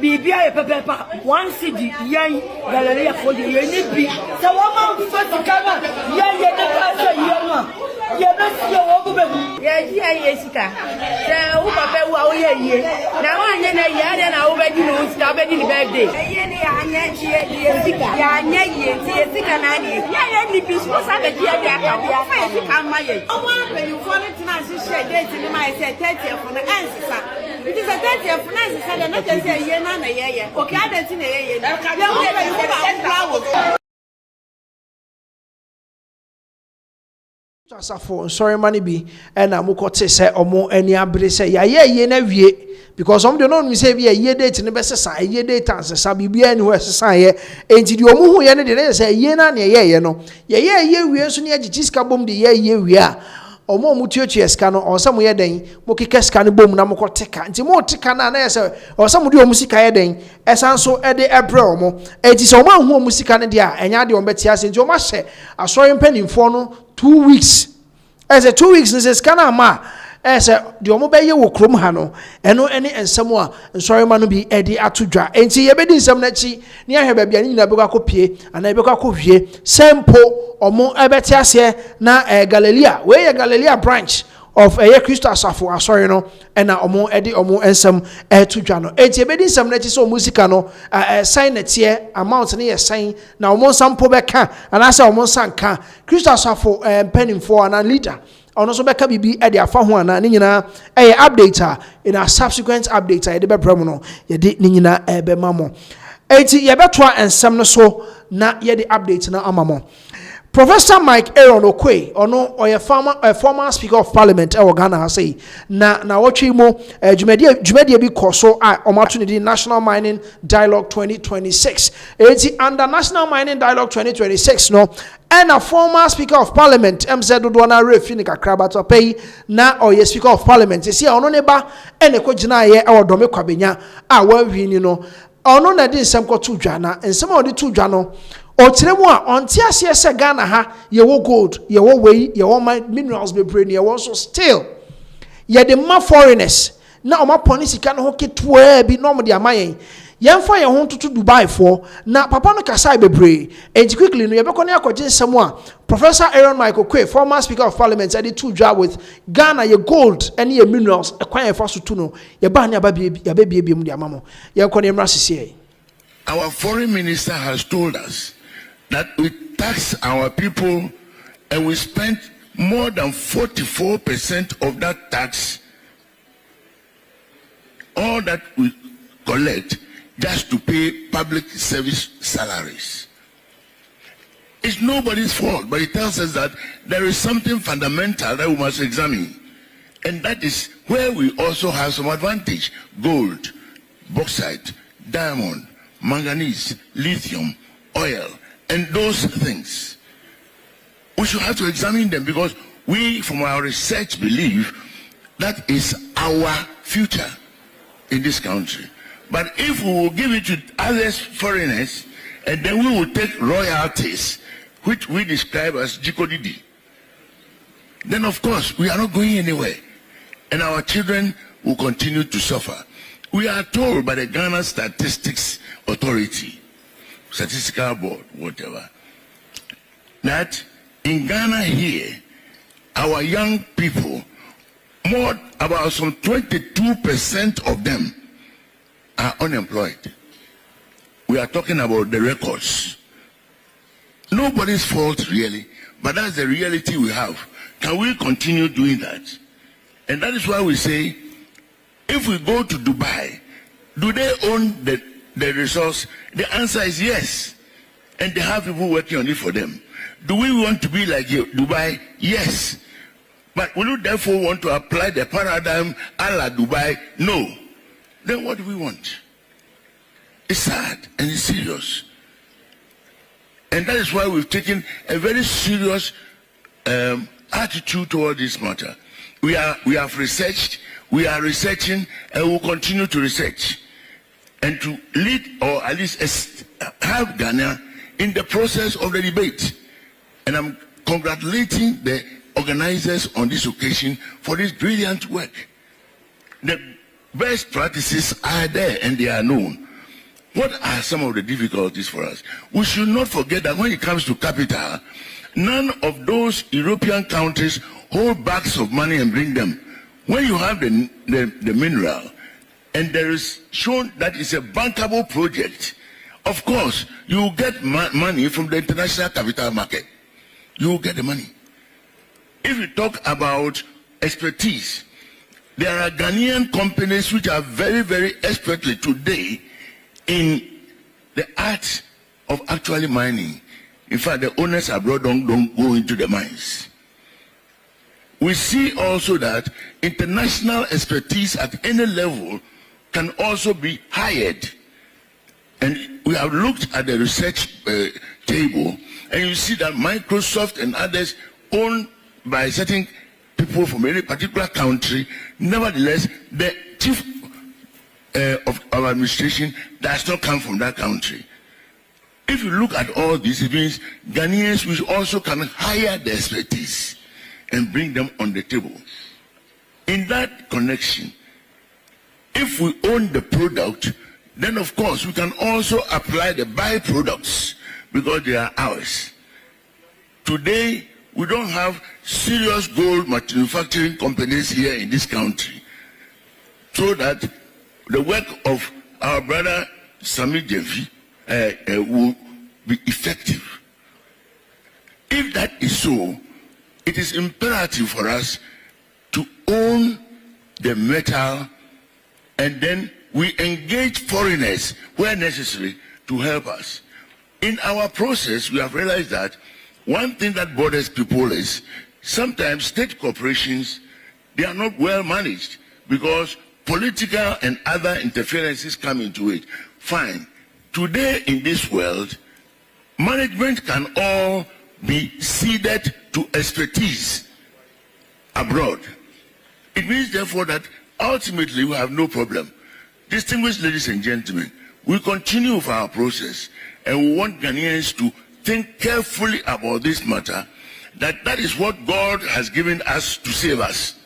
bibia ye pepepa one cd yen galeria for ye ni bi se wo ma fu sika na ye de pa se ye no ye be se wo go be ye ji ye sika se wo papa wo ye na wa nye na ye ade na wo be di no sika be di ni birthday ye ni anya ji ya nya ye sika na ni ya ni bi so sa be dia bi aka bi fa ye sika ma ye o wa be you for it na she share date ni ma say 30 for na ansisa it is a 30 for na ansisa na na say ye na ye okay adenti na ye ya wo be you ba Asafo sorry money bi na mukote se omo ani abre se ya ye na wie because some dey no me say bi ye date ne be sesa ye date ansesa bibia ni ho sesa ye enti di omo hu ye ne de say ye na na ye no ye wie so ne agigi ska bom de ye wie a omo mutuatua ska no osam ye den mo keka ska ne bom na mukote ka enti mo teka na na ye say osam de omo sika ye den esan so e de ebre omo enti so omo hu omo sika ne de a enya de omo betia se enti omo hye asori mpanimfo no 2 weeks as a 2 weeks this kana ma as a the omo be ye wo krom ha no eno ene ensem a nsori ma no bi edi atodwa enti ye be di nsem na chi ne ahwe ba bia ni na be kwa kopie ana be kwa kohwie sempo omo ebeti ase na Galilea we ye Galilea branch of Christo asafo asori no ena omo edi omo ensem atodwa no enti ye be di nsem na chi so musika no sign na tie amount ne ye sign na omo sampo be ka ana se omo sanka Christo asafo penimfo ana leader ono so beka bibi e de afa ho ana ne nyina update in a subsequent update e de be brem no ye de ne nyina be mamo enti ye betwa ensem no so na ye de update na amamo Professor Mike Aaron Okwe ono oye former speaker of parliament e Ghana ha say na wotwe mo jumedie bi koso a omato ne National Mining Dialogue 2026 enti under National Mining Dialogue 2026 no and a former speaker of parliament MZ Dodona Refi ni kakraba to pay na oye speaker of parliament see ono ne ba ene ko gina ye e wodome kwabenya a wa wi ni no ono na di nsem ko to dwa na nsem odi to dwa no o tiremu a onti ase se Ghana ha ye wo gold ye wo wei ye wo minerals be brain ye wo so still ye the ma foreigners na ɔma pɔne sika no ho ketewaa bi na ɔmo de ama yɛn yɛmfa yɛn ho toto Dubai for na papa no kasa bebree enti quickly no yɛbɛkɔ ne akɔgye nsɛm a Professor Aaron Michael Quay, former Speaker of Parliament, said it 2 job with Ghana ye gold and ye minerals acquire for sutuno ye ba ne baby mu dia mamo ye kɔ ne mra sisi. Our foreign minister has told us that we tax our people and we spend more than 44% of that tax, all that we collect, just to pay public service salaries. It's nobody's fault, but it tells us that there is something fundamental that we must examine. And that is where we also have some advantage. Gold, bauxite, diamond, manganese, lithium, oil, and those things. We should have to examine them because we, from our research, believe that is our future in this country. But if we will give it to others, foreigners, and then we will take royalties, which we describe as Jikodidi, then of course we are not going anywhere. And our children will continue to suffer. We are told by the Ghana Statistics Authority, Statistical Board, whatever, that in Ghana here, our young people, about some 22% of them are unemployed. We are talking about the records. Nobody's fault really, but that's the reality we have. Can we continue doing that? And that is why we say, if we go to Dubai, do they own the resource? The answer is yes. And they have people working on it for them. Do we want to be like Dubai? Yes. But will you therefore want to apply the paradigm a la Dubai? No. Then what do we want? It's sad and it's serious. And that is why we've taken a very serious attitude toward this matter. We have researched, we are researching, and we'll continue to research. And to lead, or at least have Ghana in the process of the debate. And I'm congratulating the organizers on this occasion for this brilliant work. The best practices are there and they are known. What are some of the difficulties for us? We should not forget that when it comes to capital, none of those European countries hold bags of money and bring them. When you have the mineral, and there is shown that it's a bankable project, of course, you will get money from the international capital market. You will get the money. If you talk about expertise, there are Ghanaian companies which are very, very expertly today in the art of actually mining. In fact, the owners abroad don't go into the mines. We see also that international expertise at any level can also be hired. And we have looked at the research table, and you see that Microsoft and others owned by certain people from any particular country. Nevertheless, the chief of our administration does not come from that country. If you look at all this, it means Ghanaians we also can hire the expertise and bring them on the table. In that connection, if we own the product, then of course we can also apply the byproducts because they are ours. Today, we don't have serious gold manufacturing companies here in this country, so that the work of our brother Sami Jevi will be effective. If that is so, it is imperative for us to own the metal, and then we engage foreigners where necessary to help us. In our process, we have realized that one thing that bothers people is sometimes state corporations, they are not well managed because political and other interferences come into it. Fine. Today in this world, management can all be ceded to expertise abroad. It means therefore that ultimately we have no problem. Distinguished ladies and gentlemen, we continue with our process and we want Ghanaians to think carefully about this matter, that is what God has given us to save us.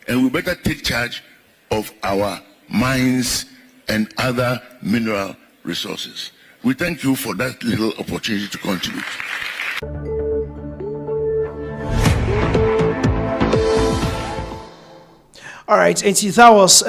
And we better take charge of our mines and other mineral resources. We thank you for that little opportunity to contribute. All right, and that was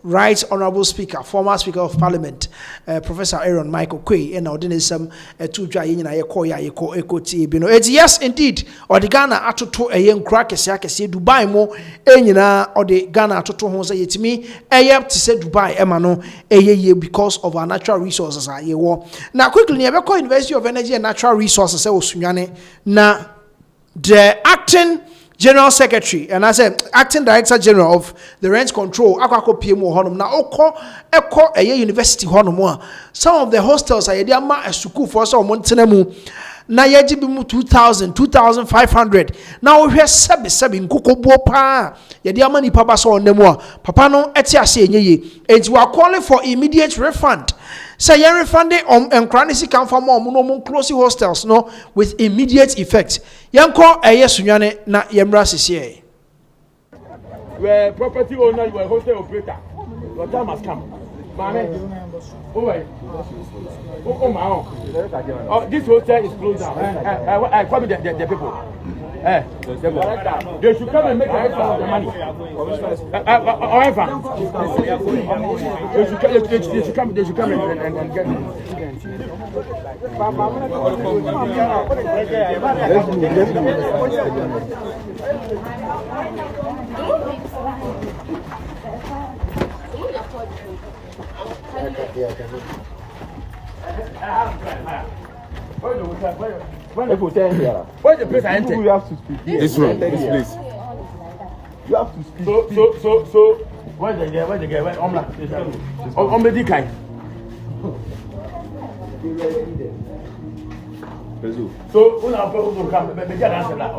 Right Honorable Speaker, former Speaker of Parliament, Professor Aaron Michael Quay, and Ordinism to dry in a eco bino. It's yes, indeed, or the Ghana atoto a young crack as Dubai mo, Enina, or the Ghana atoto home say to me, to say Dubai, Emano, a year because of our natural resources. Now, quickly, never University of Energy and Natural Resources, Sunyane, na the acting General Secretary and as Acting Director General of the Rent Control, Akwako PMO Honum. Now, Eko a university honum. Some of the hostels are a school for some Montenemu. Na yajibimu 2,000, 2,500. Now we have sebi nkuko bopa. Yediama ni papa so onemwa. Papa no eti ase enye. And we are calling for immediate refund. Say you refund and cranisi come from no close hostels no with immediate effect. Yanko eye sunyane na yemra sisiye. Where property owner, you are hotel operator. Your time has come. Oh, this hotel is closed down. Call me the people. They should come and make the rest of the money. However, they should come and get it. Where's the place I enter? You have to speak. This room, this place. You have to speak. So, where's the guy? Where's the guy? Where's Omla? Kind. So, when our people will come, they get answer that.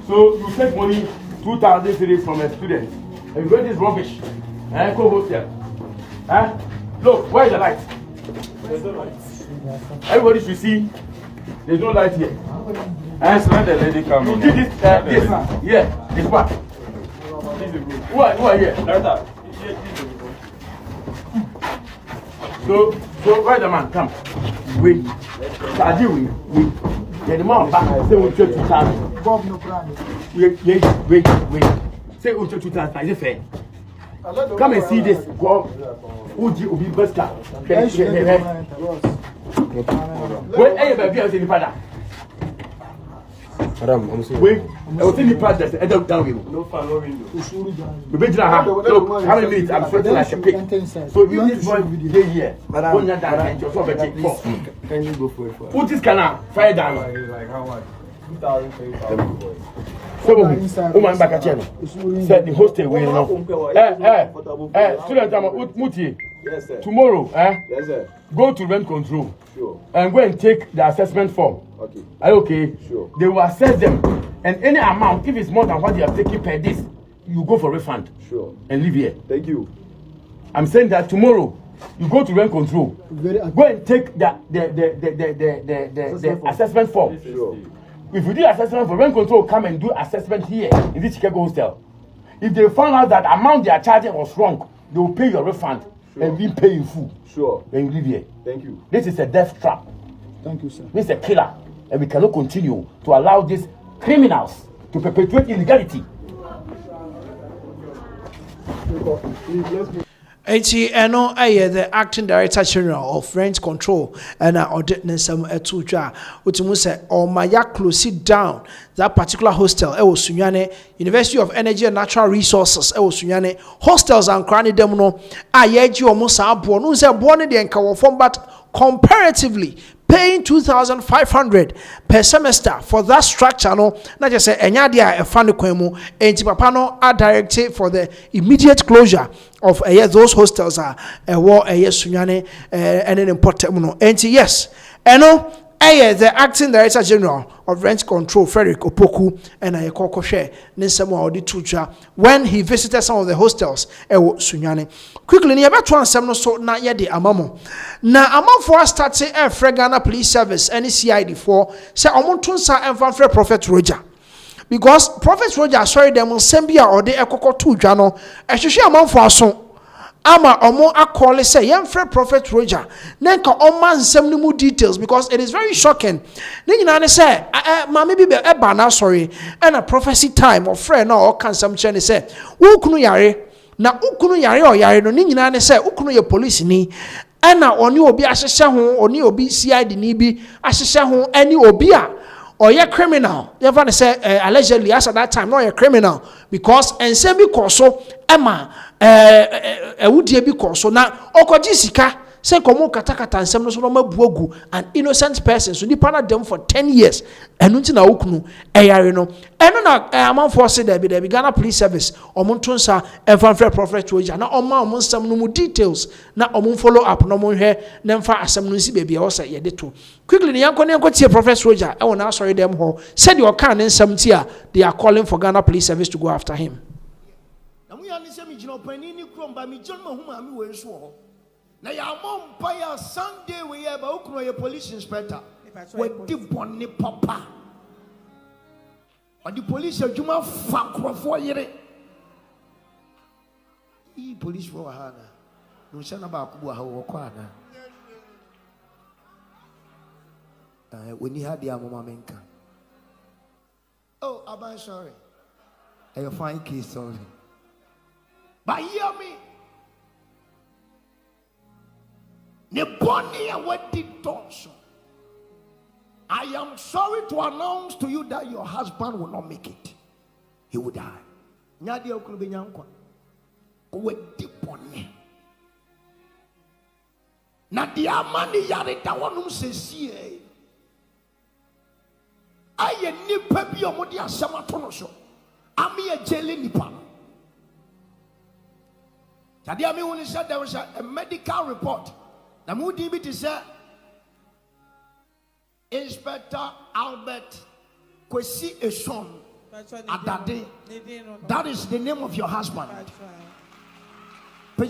So, you take money 2,000 cities from a student. And you get this rubbish. And go hotel. Look, where is the light? There's no light. Everybody should see. There's no light here. Let the lady come in. You did this. Yeah, this part. Who are here? So where the man come? Wait. Wait. Yeah, the man back. Say we take 2,000. Wait. Say we take 2,000. Is it fair? Come and see this. Uji ubi besta. Wait, hey, baby, I was in the father. Wait, I was in the father. I don't tell you. No window. Look, how many minutes? I'm sweating like a pig. So you this boy day here. When you're done, and you're so bad. Can you go for it? Put this canal, fire down. Like how much? 2,000. So, man back at you. Said the hostel will know. Student, Muti. Yes, sir. Tomorrow, yes, sir. Go to rent control. Sure. And go and take the assessment form. Okay. Are you okay? Sure. They will assess them. And any amount, if it's more than what they have taken per this, you go for refund. Sure. And leave here. Thank you. I'm saying that tomorrow, you go to rent control. Go and take the assessment form. Sure. If you do assessment for rent control, come and do assessment here in this Chicago hostel. If they found out that amount they are charging was wrong, they will pay your refund. Sure. And we pay in full. Sure. And you live here. Thank you. This is a death trap. Thank you, sir. This is a killer. And we cannot continue to allow these criminals to perpetuate illegality. Eno the Acting Director General of Rent Control and audit some etuja utimu say or maya close it down that particular hostel Sunyane University of Energy and Natural Resources Sunyane hostels and cranny dem no ayeji omo sa abo no say born the enka form but comparatively paying 2,500 per semester for that structure no not just say enya dia e fa ne kwan mu enti papa no are directed for the immediate closure of those hostels are Sunyane and an important no enti yes eno the Acting Director General of Rent Control, Frederick Opoku, and I call share Ninsamo Tuja when he visited some of the hostels Sunyane. Quickly, near about 1 so not yet the Amamo. Now, among for us, start say Ghana Police Service, any CID4, say Omontunsa and Vanfre Prophet Roger. because Prophet Roger sorry them sembia or de ekoko to dwa no ehwehwe amanfo aso ama omo akole say yemfre Prophet Roger nenka oma nsem no mu details because it is very shocking ne nyina ne say mama bi be eba na sorry and a prophecy time of friend na o kan sam che ne say wo kunu yare na ukunu yare o yare no ne nyina ne say ukunu ye police ni ana oni obi ahyehye ho oni obi CID ni bi ahyehye ho ani obi a or you're criminal. You ever say allegedly as at that time, no, you're criminal because and say because so Emma would be because so now Okojisika say komo katakata and some no buogu an innocent person so ni pana them for 10 years and until na ukunu eyare no eno na amount for say there be Ghana police service omontonsa evanfre Prophet Roger na oma omonsam no mu details na omon follow up no mo hwe na mfa asem no nsi bebia wo say ye de to quickly ne yanko tie Prophet Roger e wona sorry them ho said your can nsam ti a they are calling for Ghana police service to go after him na mu ya ni se mi jino pani ni krom ba mi jon mahuma mi we nso ho na ya mom pa Sunday we ya ba ukro ye police inspector we di bonni papa o di police adwuma fa krofo yere I police for hana no se na ba akubu ha wo kwa na we ni ha dia mama menka oh I'm sorry a fine case sorry but hear me I am sorry to announce to you that your husband will not make it. He will die. Nyadi okulubi nyankwa. Wedi boni. Na di amani yare da wonum sesie. Aye nipa bi omodi asama tono so. Ami e jele nipa. Tadi ami woni said there was a medical report. Na mudi bi say Inspector Albert Kwesi Eshon Adade. That is the name of your husband. I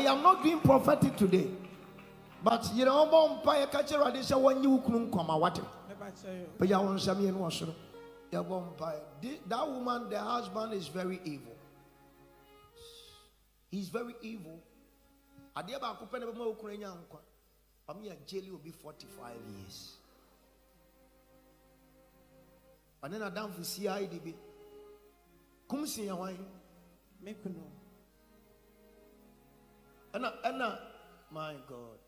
am not being prophetic today. But you know, that woman, the husband is very evil. He's very evil. I'm jail will be 45 years. And then I down for CID. Come see your wine. Make no. And my God.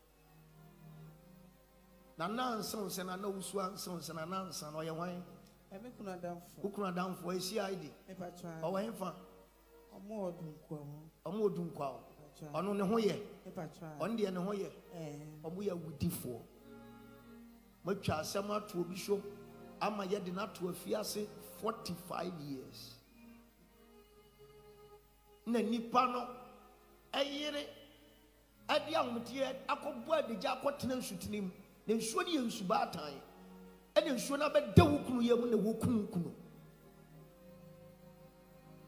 Now, sons and I know sons and announce and your wine. I make no down for a CID. Or wine for a more dunquao. On the hoye, on the hoye, we are with for much as summer to be sure. I'm a yet not to a fiancé 45 years. Nipano, a year at young material, I could wear the jacket and shooting him, then should you subatai, and then should not be the Wukunu when the Wukunu.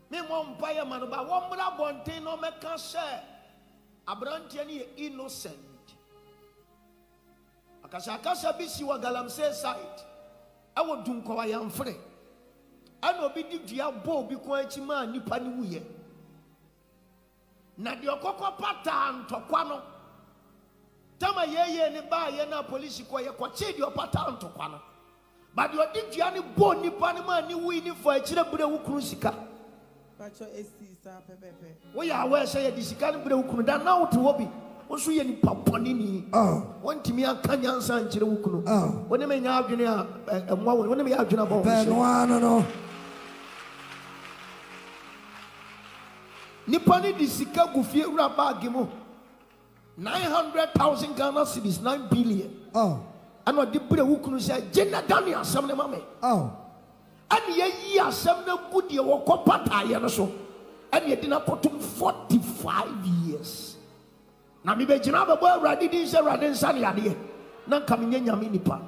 Me mom paya man ba one bra bonten no make share abrantia ni innocent akasha bi si wa galamsey side I would do kwa yam free and obi di dua bo bi ko achi ma nipa ni wuye na de okokọ pata ntokwa no tama yeye ni ba ye na police ko ye kwache de opata ntokwa no ba de odi dua ni bo nipa ni ma ni wi ni fo achire bure wukuru sika we are where say the Sikan Brukunu that now to Wobby. Also, any paponini. Oh, one to me a canyon san chirukunu. Oh, when they may have junior and one when they may have junior about no. Nippani di Sika Gufi Rabagimo 900,000 Ghana cedis 9 billion. Oh, and what the Brukunu said, Jenna Dania, some of mammy. Oh. And ye are some good year or copata, so. And you did not put 45 years. Now, me be jinaba boy ready this radin sani adi. Nan coming in Yaminipa.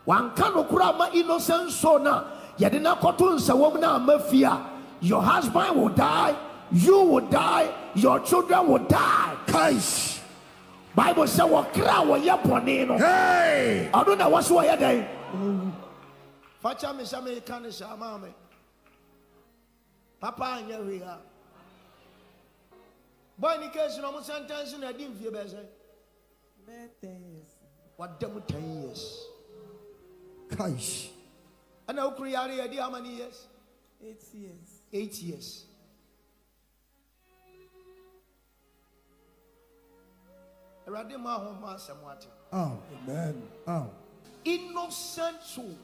One cano kurama innocent so now. You did not put on sa woman mafia. Your husband will die, you will die, your children will die. Kaish. Bible says what crowd were yaponino. Hey! I don't know what's why you're there. Facha me shame kan shama me. Papa anya we ha. Boy ni case no mo sentence na di mfie be say. 10 years. What them 10 years. Kaish. And how create how many years? 8 years. 8 years. Erade Mahama samwati. Oh, amen. Oh. Innocent soul.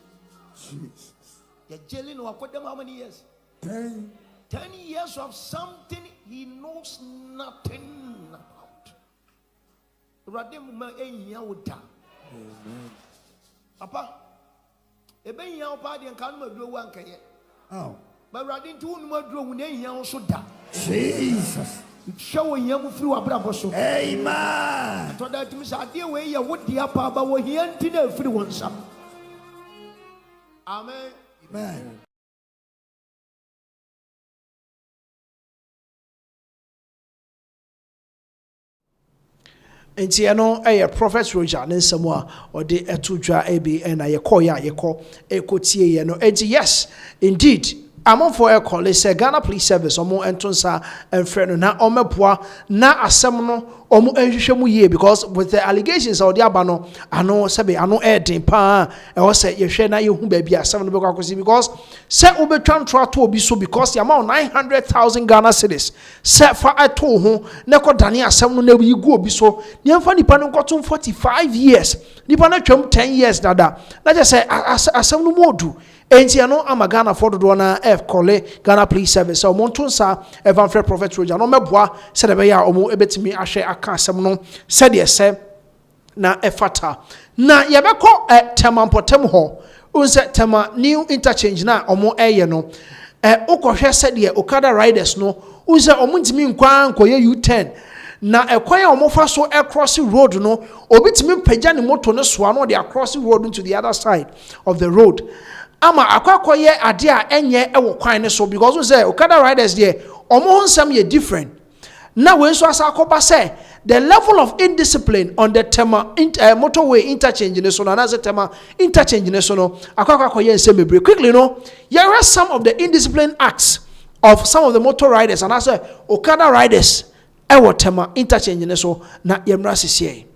Jesus. You're jailing how many years? 10. 10 years of something he knows nothing about. Erade muma ehia woda. Amen. Papa, ebe ehia opa de nkan ma duro wa nkaye. Oh. But erade nti wonu ma duro hu na ehia wo so da. Jesus. Show young through a bravo. Amen. To that Miss Adia way, what the upper about what he entered everyone. Amen. Amen. Enti ano prophet Roger ne nsɛm or the etudwa ebi na yɛkɔ tie ye no. Enti yes indeed among for a call say Ghana Police Service omo entonsa enfrɛ na omepoa na asɛm no omo enhwehwɛ mu yie because with the allegations of the abano ano sebe ano ɛden pa e wo sɛ yɛhwɛ na yɛhu ba bia asɛm no bɛkɔ akɔsi because sɛ obetwa ntro to obi so because the amount 900,000 Ghana cedis sɛ fa ato ho na kɔ dane asɛm no na yi gu obi so niamfa nipa no nkɔto 45 years nipa na twam 10 years dada na je sɛ asɛm no modu enti ano amagana for do na kole Ghana Police Service so monton sa evanfre prophet Roger no meboa se de be ya omo ebetimi ahwe aka asem no se de se na efata na yebekɔ temampotem ho unse tema new interchange na omo eye no ukɔhwɛ se de Okada riders no unse omo ntimi nkwan koye U10 na ekwan omo fa so across road no obitimi pagya ne moto no so no de across road into the other side of the road ama akwakoye ade a enye ewo kwan ne so because we say Okada riders there omo nsam ye different na we so asa akoba say the level of indiscipline on the tema motorway interchange ne so na na tema interchange ne so no akwakoye nsam bebre quickly no here are some of the indiscipline acts of some of the motor riders and I say Okada riders ewo tema interchange ne so na yemra sisiye.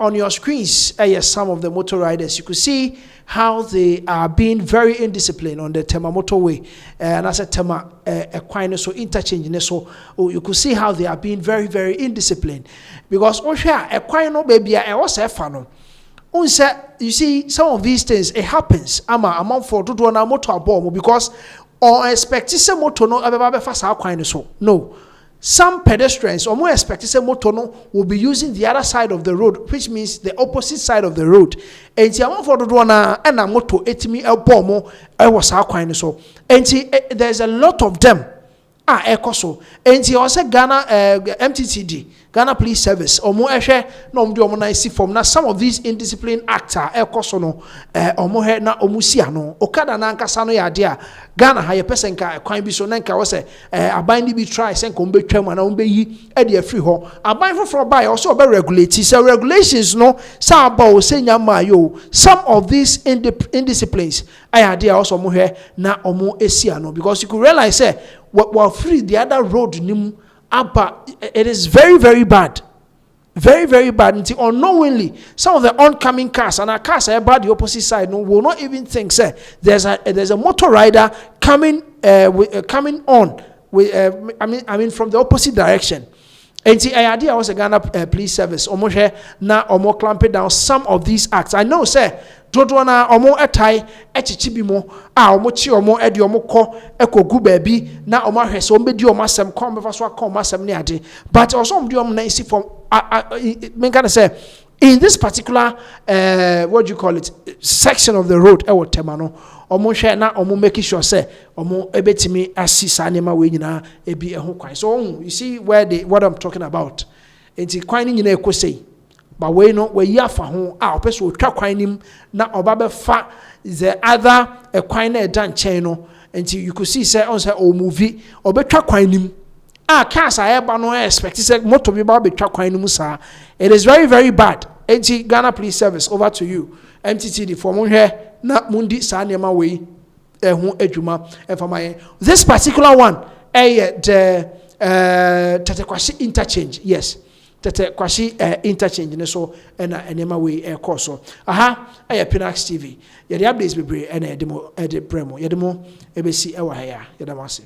On your screens, some of the motor riders, you could see how they are being very indisciplined on the Tema motorway. And as a Tema Equine, so interchange, so you could see how they are being very, very indisciplined. Because Equine, baby, I was a fan. You see, some of these things, it happens. I'm for to do a motor bomb because or expect some motor no ever fast Equine, so no. some pedestrians or more expect say motor no will be using the other side of the road, which means the opposite side of the road. And ti amon for do na and na motor etimi elbo mo e was akwan so. And there's a lot of them. Ekoso. And ti also Ghana MTTD, Ghana Police Service, omo ehwe na omde omo na isi form na some of these indisciplined acts ekoso no omo he na omo si ano okada na nkasa no ya de a Ghana ha ye person ka kwan bi so na nka wo se aban ni bi try sen ko mbe twam na mbe yi e de afri ho aban foforo buy also obe regulate so regulations no sa ba o se nyama yo some of these indisciplines aya de also omo he na omo esi ano because you could realize say what free the other road nim it is very, very bad. Very, very bad. Until unknowingly, some of the oncoming cars and our cars are about the opposite side. No, will not even think, say, there's a motor rider coming coming on with I mean from the opposite direction. And the idea was a Ghana police service almost here now almost clamping down some of these acts. I know, say, dodo na omo etai echichibi mo omo chi omo edi omo ko ekogu baabi na omo ahwese omo di omo asem ko omo so akọ omo asem ne ade but also omo di omo na isi from me can say in this particular what do you call it section of the road e wo tema no omo hwe na omo make sure say omo ebetimi asisa nema we nyina ebi eho kwan so you see what I'm talking about enti kwan ni nyina ekosei but we no we yafa ho opeso otwa kwan nim na oba fa the other kwan na edan chen no until you could see say on say o movie obetwa kwan nim cars aba no expect say motor bi ba betwa kwan nim sa it is very, very bad. Enti Ghana Police Service, over to you. MTTD for mo hwe na mundi sa nema we ho adwuma efama. This particular one the Tatekwashi interchange, yes. Kwashi interchange ne so na enema we course so aha Pinax TV ye the updates bebre na edemo bremo ye demo ebesi ewa ha ya ye demo ase.